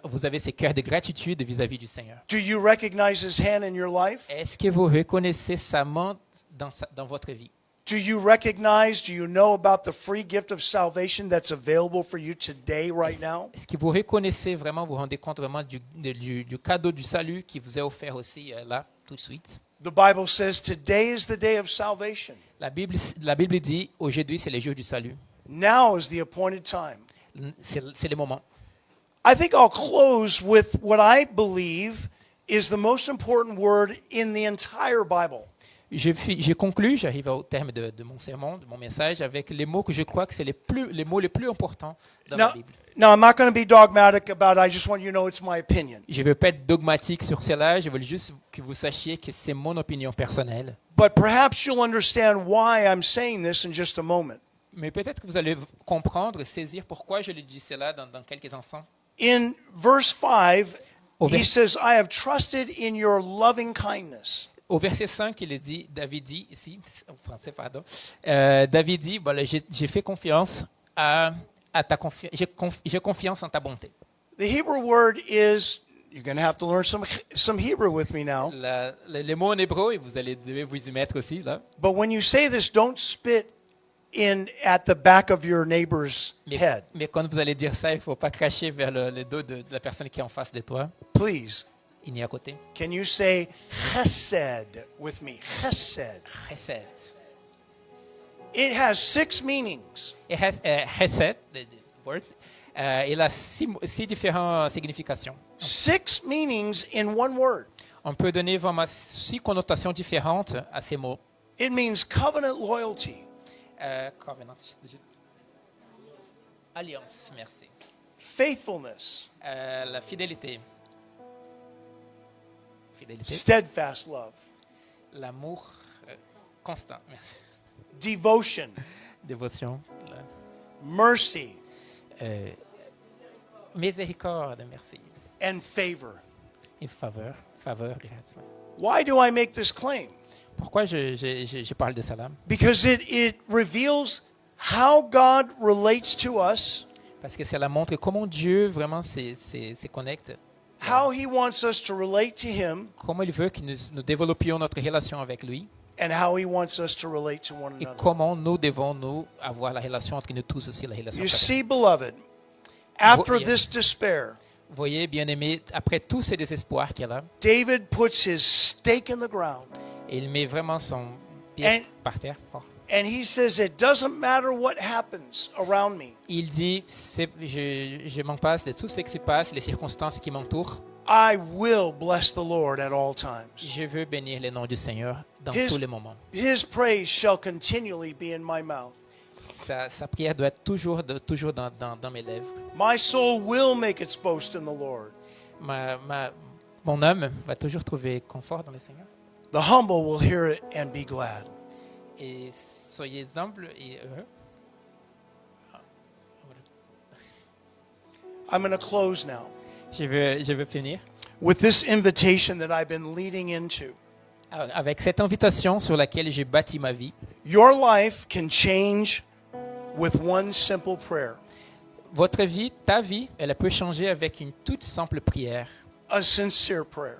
[SPEAKER 2] vous avez ces cœurs de gratitude vis-à-vis du Seigneur?
[SPEAKER 3] Do you recognize his hand in your life?
[SPEAKER 2] Est-ce que vous reconnaissez sa main dans votre vie?
[SPEAKER 3] Do you recognize, do you know about the free gift of salvation that's available for you today, right now?
[SPEAKER 2] Est-ce que vous reconnaissez vraiment, vous vous rendez compte vraiment du cadeau du salut qui vous est offert aussi là, tout de suite?
[SPEAKER 3] The Bible says today is the day of salvation.
[SPEAKER 2] La Bible dit, aujourd'hui c'est le jour du salut.
[SPEAKER 3] Now is the appointed time.
[SPEAKER 2] C'est le moment.
[SPEAKER 3] I think I'll close with what I believe is the most important word in the entire Bible.
[SPEAKER 2] J'ai conclu, j'arrive au terme de mon sermon, de mon message, avec les mots que je crois que c'est les mots les plus importants dans la Bible.
[SPEAKER 3] Now, I'm not going to be dogmatic about it. I just want you to know it's my opinion.
[SPEAKER 2] Je ne veux pas être dogmatique sur cela, je veux juste que vous sachiez que c'est mon opinion personnelle.
[SPEAKER 3] But perhaps you'll understand why I'm saying this in just a moment.
[SPEAKER 2] Mais peut-être que vous allez comprendre, saisir pourquoi je le dis cela dans quelques instants.
[SPEAKER 3] In verse 5,
[SPEAKER 2] Au
[SPEAKER 3] he
[SPEAKER 2] vers-
[SPEAKER 3] says, I have trusted in your loving kindness.
[SPEAKER 2] Au verset 5, il est dit, David dit, ici, en français, pardon, David dit, voilà, j'ai fait confiance à ta confiance, j'ai confiance en ta bonté.
[SPEAKER 3] The Hebrew word is, you're going to have to learn some Hebrew with me now.
[SPEAKER 2] Les mots en hébreu, et vous devez vous y mettre aussi, là.
[SPEAKER 3] But when you say this, don't spit in at the back of your neighbor's head.
[SPEAKER 2] Mais quand vous allez dire ça, il ne faut pas cracher vers le dos de la personne qui est en face de toi,
[SPEAKER 3] Please,
[SPEAKER 2] il est à côté.
[SPEAKER 3] can you say chesed with me? Chesed.
[SPEAKER 2] Chesed.
[SPEAKER 3] It has 6 meanings.
[SPEAKER 2] Et chesed, the word, il a six différentes significations.
[SPEAKER 3] 6 meanings in one word.
[SPEAKER 2] On peut donner vraiment 6 connotations différentes à ces mots.
[SPEAKER 3] It means covenant loyalty,
[SPEAKER 2] Covenant. Alliance, merci.
[SPEAKER 3] faithfulness,
[SPEAKER 2] La fidélité. Fidélité.
[SPEAKER 3] steadfast love,
[SPEAKER 2] L'amour constant. Merci.
[SPEAKER 3] devotion,
[SPEAKER 2] Dévotion.
[SPEAKER 3] mercy,
[SPEAKER 2] Miséricorde, merci.
[SPEAKER 3] and favor.
[SPEAKER 2] Et faveur. Faveur, grâce.
[SPEAKER 3] Why do I make this claim?
[SPEAKER 2] Pourquoi je parle de cela?
[SPEAKER 3] Because it reveals how God relates to us,
[SPEAKER 2] Parce que cela montre comment Dieu vraiment se connecte.
[SPEAKER 3] how He wants us to relate to Him,
[SPEAKER 2] Comment il veut que nous développions notre relation avec lui.
[SPEAKER 3] and how He wants us to relate to one
[SPEAKER 2] Et
[SPEAKER 3] another.
[SPEAKER 2] comment nous devons avoir la relation entre nous tous aussi, la relation.
[SPEAKER 3] You
[SPEAKER 2] fraternelle.
[SPEAKER 3] see, beloved, after
[SPEAKER 2] Voyez.
[SPEAKER 3] this despair,
[SPEAKER 2] Voyez, bien-aimé, après tout ce désespoir qu'il a,
[SPEAKER 3] David puts his stake in the ground,
[SPEAKER 2] il met vraiment son pied
[SPEAKER 3] And-
[SPEAKER 2] par terre fort.
[SPEAKER 3] and he says, it doesn't matter what happens around me.
[SPEAKER 2] Il dit, je m'en passe de tout ce qui se passe, les circonstances qui m'entourent.
[SPEAKER 3] I will bless the Lord at all times.
[SPEAKER 2] Je veux bénir le nom du Seigneur dans
[SPEAKER 3] His-
[SPEAKER 2] tous les moments.
[SPEAKER 3] His praise shall continually be in my mouth.
[SPEAKER 2] Sa prière doit être toujours dans mes lèvres.
[SPEAKER 3] My soul will make its boast in the Lord.
[SPEAKER 2] Mon âme va toujours trouver confort dans le Seigneur.
[SPEAKER 3] The humble will hear it and be glad.
[SPEAKER 2] Et soyez humbles et heureux.
[SPEAKER 3] I'm going to close now
[SPEAKER 2] Je veux finir
[SPEAKER 3] with this invitation that I've been leading into.
[SPEAKER 2] avec cette invitation sur laquelle j'ai bâti ma vie.
[SPEAKER 3] Your life can change with one simple prayer,
[SPEAKER 2] Votre vie, ta vie, elle peut changer avec une toute simple prière,
[SPEAKER 3] a sincere prayer.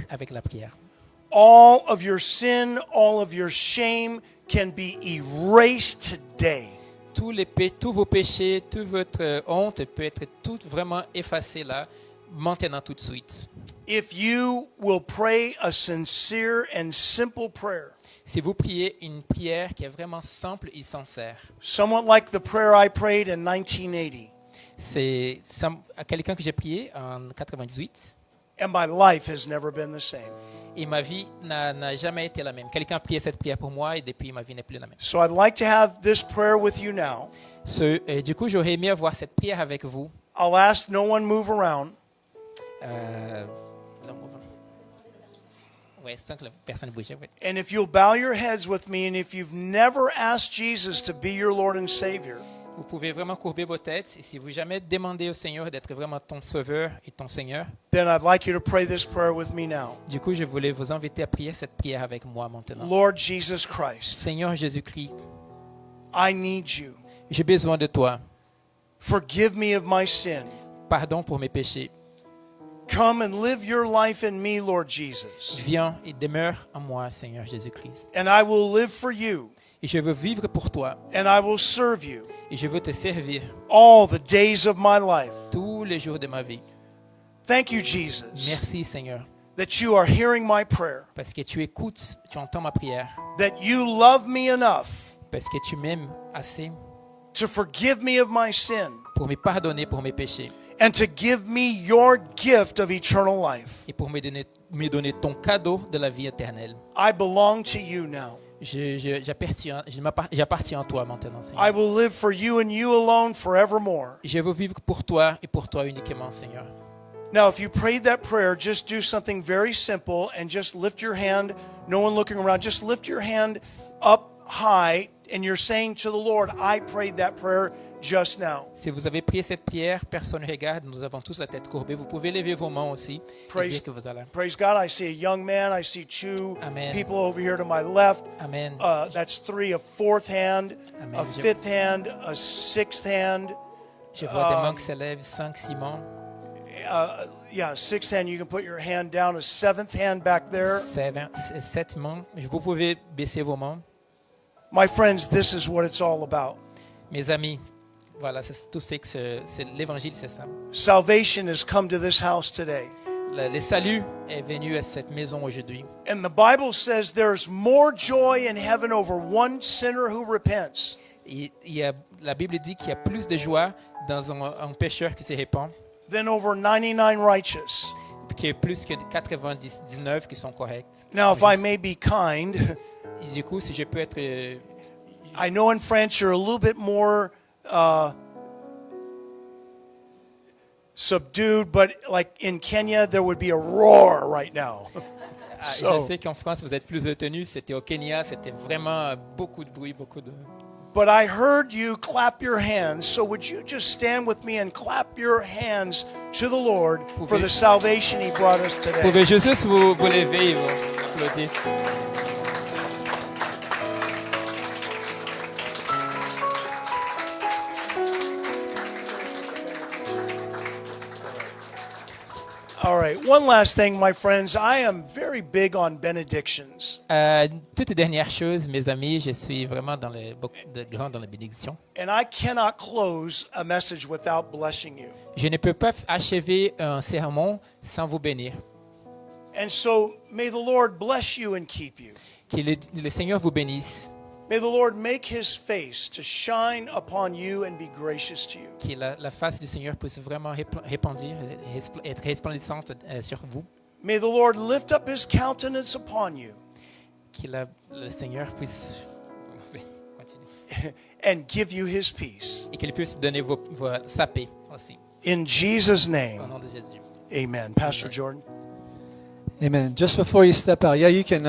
[SPEAKER 2] avec la prière.
[SPEAKER 3] All of your sin, all of your shame can be erased today.
[SPEAKER 2] Tous vos péchés, toute votre honte peut être tout vraiment effacé là, maintenant tout de suite.
[SPEAKER 3] If you will pray a sincere and simple prayer,
[SPEAKER 2] Si vous priez une prière qui est vraiment simple et sincère,
[SPEAKER 3] somewhat like the prayer I prayed in 1980,
[SPEAKER 2] c'est à quelqu'un que j'ai prié en 98
[SPEAKER 3] and my life has never been the same.
[SPEAKER 2] et ma vie n'a jamais été la même. Quelqu'un a prié cette prière pour moi et depuis ma vie n'est plus la même.
[SPEAKER 3] So I'd like to have this prayer with you now.
[SPEAKER 2] Du coup, j'aurais aimé avoir cette prière avec vous.
[SPEAKER 3] I'll ask no one move around.
[SPEAKER 2] Ouais, sans que la personne bouge. Ouais.
[SPEAKER 3] And if you'll bow your heads with me, and if you've never asked Jesus to be your Lord and Savior,
[SPEAKER 2] Vous pouvez vraiment courber vos têtes et si vous jamais demandez au Seigneur d'être vraiment ton sauveur et ton Seigneur,
[SPEAKER 3] then I'd like you to pray this prayer with me now.
[SPEAKER 2] du coup, je voulais vous inviter à prier cette prière avec moi maintenant.
[SPEAKER 3] Lord Jesus Christ,
[SPEAKER 2] Seigneur Jésus-Christ,
[SPEAKER 3] I need you.
[SPEAKER 2] j'ai besoin de toi.
[SPEAKER 3] Forgive me of my sin.
[SPEAKER 2] Pardon pour mes péchés.
[SPEAKER 3] Come and live your life in me, Lord Jesus.
[SPEAKER 2] Viens et demeure en moi, Seigneur Jésus-Christ.
[SPEAKER 3] And I will live for you,
[SPEAKER 2] Et je veux vivre pour toi.
[SPEAKER 3] and I will serve you
[SPEAKER 2] Et je veux te servir
[SPEAKER 3] all the days of my life.
[SPEAKER 2] tous les jours de ma vie.
[SPEAKER 3] Thank you, Jesus,
[SPEAKER 2] Merci, Seigneur,
[SPEAKER 3] that you are hearing my prayer,
[SPEAKER 2] parce que tu écoutes, tu entends ma prière,
[SPEAKER 3] that you love me enough
[SPEAKER 2] parce que tu m'aimes assez
[SPEAKER 3] to forgive me of my sin,
[SPEAKER 2] pour me pardonner pour mes péchés
[SPEAKER 3] and to give me your gift of eternal life.
[SPEAKER 2] et pour me donner ton cadeau de la vie éternelle.
[SPEAKER 3] I belong to you now.
[SPEAKER 2] J'appartiens à toi maintenant, Seigneur.
[SPEAKER 3] I will live for you and you alone forevermore.
[SPEAKER 2] Je veux vivre pour toi et pour toi uniquement, Seigneur.
[SPEAKER 3] Now, if you prayed that prayer, just do something very simple and just lift your hand, no one looking around, just lift your hand up high and you're saying to the Lord, I prayed that prayer just now.
[SPEAKER 2] Si vous avez prié cette prière, personne ne regarde, nous avons tous la tête courbée. Vous pouvez lever vos mains aussi et dire que vous allez.
[SPEAKER 3] Praise God. I see a young man. I see two
[SPEAKER 2] Amen.
[SPEAKER 3] people over here to my left.
[SPEAKER 2] Amen.
[SPEAKER 3] That's three, a fourth hand,
[SPEAKER 2] Amen.
[SPEAKER 3] a fifth hand, a sixth hand.
[SPEAKER 2] Je vois des mains qui s'élèvent, 5, 6 mains.
[SPEAKER 3] Yeah, sixth hand. You can put your hand down. A seventh hand back there.
[SPEAKER 2] 7 mains. Vous pouvez baisser vos mains.
[SPEAKER 3] My friends, this is what it's all about.
[SPEAKER 2] Mes amis, voilà, tout ce que c'est l'évangile, c'est ça.
[SPEAKER 3] Salvation has come to this house today.
[SPEAKER 2] Le salut est venu à cette maison aujourd'hui.
[SPEAKER 3] And the Bible says there's more joy in heaven over one sinner who repents
[SPEAKER 2] La Bible dit qu'il y a plus de joie dans un pécheur qui se répand
[SPEAKER 3] than over 99 righteous.
[SPEAKER 2] qu'il y a plus que 99 qui sont corrects.
[SPEAKER 3] Now, if I may be kind,
[SPEAKER 2] Et du coup, si je peux être...
[SPEAKER 3] I know in France you're a little bit more subdued, but like in Kenya, there would be a roar right now.
[SPEAKER 2] Je sais qu'en France, vous êtes plus retenu. C'était au Kenya, c'était vraiment beaucoup de bruit, beaucoup de...
[SPEAKER 3] But I heard you clap your hands, so would you just stand with me and clap your hands to the Lord for the salvation He brought us
[SPEAKER 2] Vous
[SPEAKER 3] today?
[SPEAKER 2] pouvez juste vous lever et vous applaudir.
[SPEAKER 3] All right, one last thing, my friends. I am very big on benedictions.
[SPEAKER 2] Toute dernière chose, mes amis, je suis vraiment grand dans la bénédiction.
[SPEAKER 3] And I cannot close a message without blessing you.
[SPEAKER 2] Je ne peux pas achever un sermon sans vous bénir.
[SPEAKER 3] And so may the Lord bless you and keep you.
[SPEAKER 2] Que le Seigneur vous bénisse.
[SPEAKER 3] May the Lord make His face to shine upon you and be gracious to you.
[SPEAKER 2] Que la face du Seigneur puisse vraiment répandre, être resplendissante sur vous.
[SPEAKER 3] May the Lord lift up His countenance upon you
[SPEAKER 2] Que le Seigneur puisse continuer.
[SPEAKER 3] and give you His peace.
[SPEAKER 2] Et qu'il puisse donner sa paix aussi.
[SPEAKER 3] In Jesus'
[SPEAKER 2] Au
[SPEAKER 3] name,
[SPEAKER 2] nom de Jésus.
[SPEAKER 3] amen. Pastor Jordan.
[SPEAKER 1] Amen. Just before you step out, yeah, you can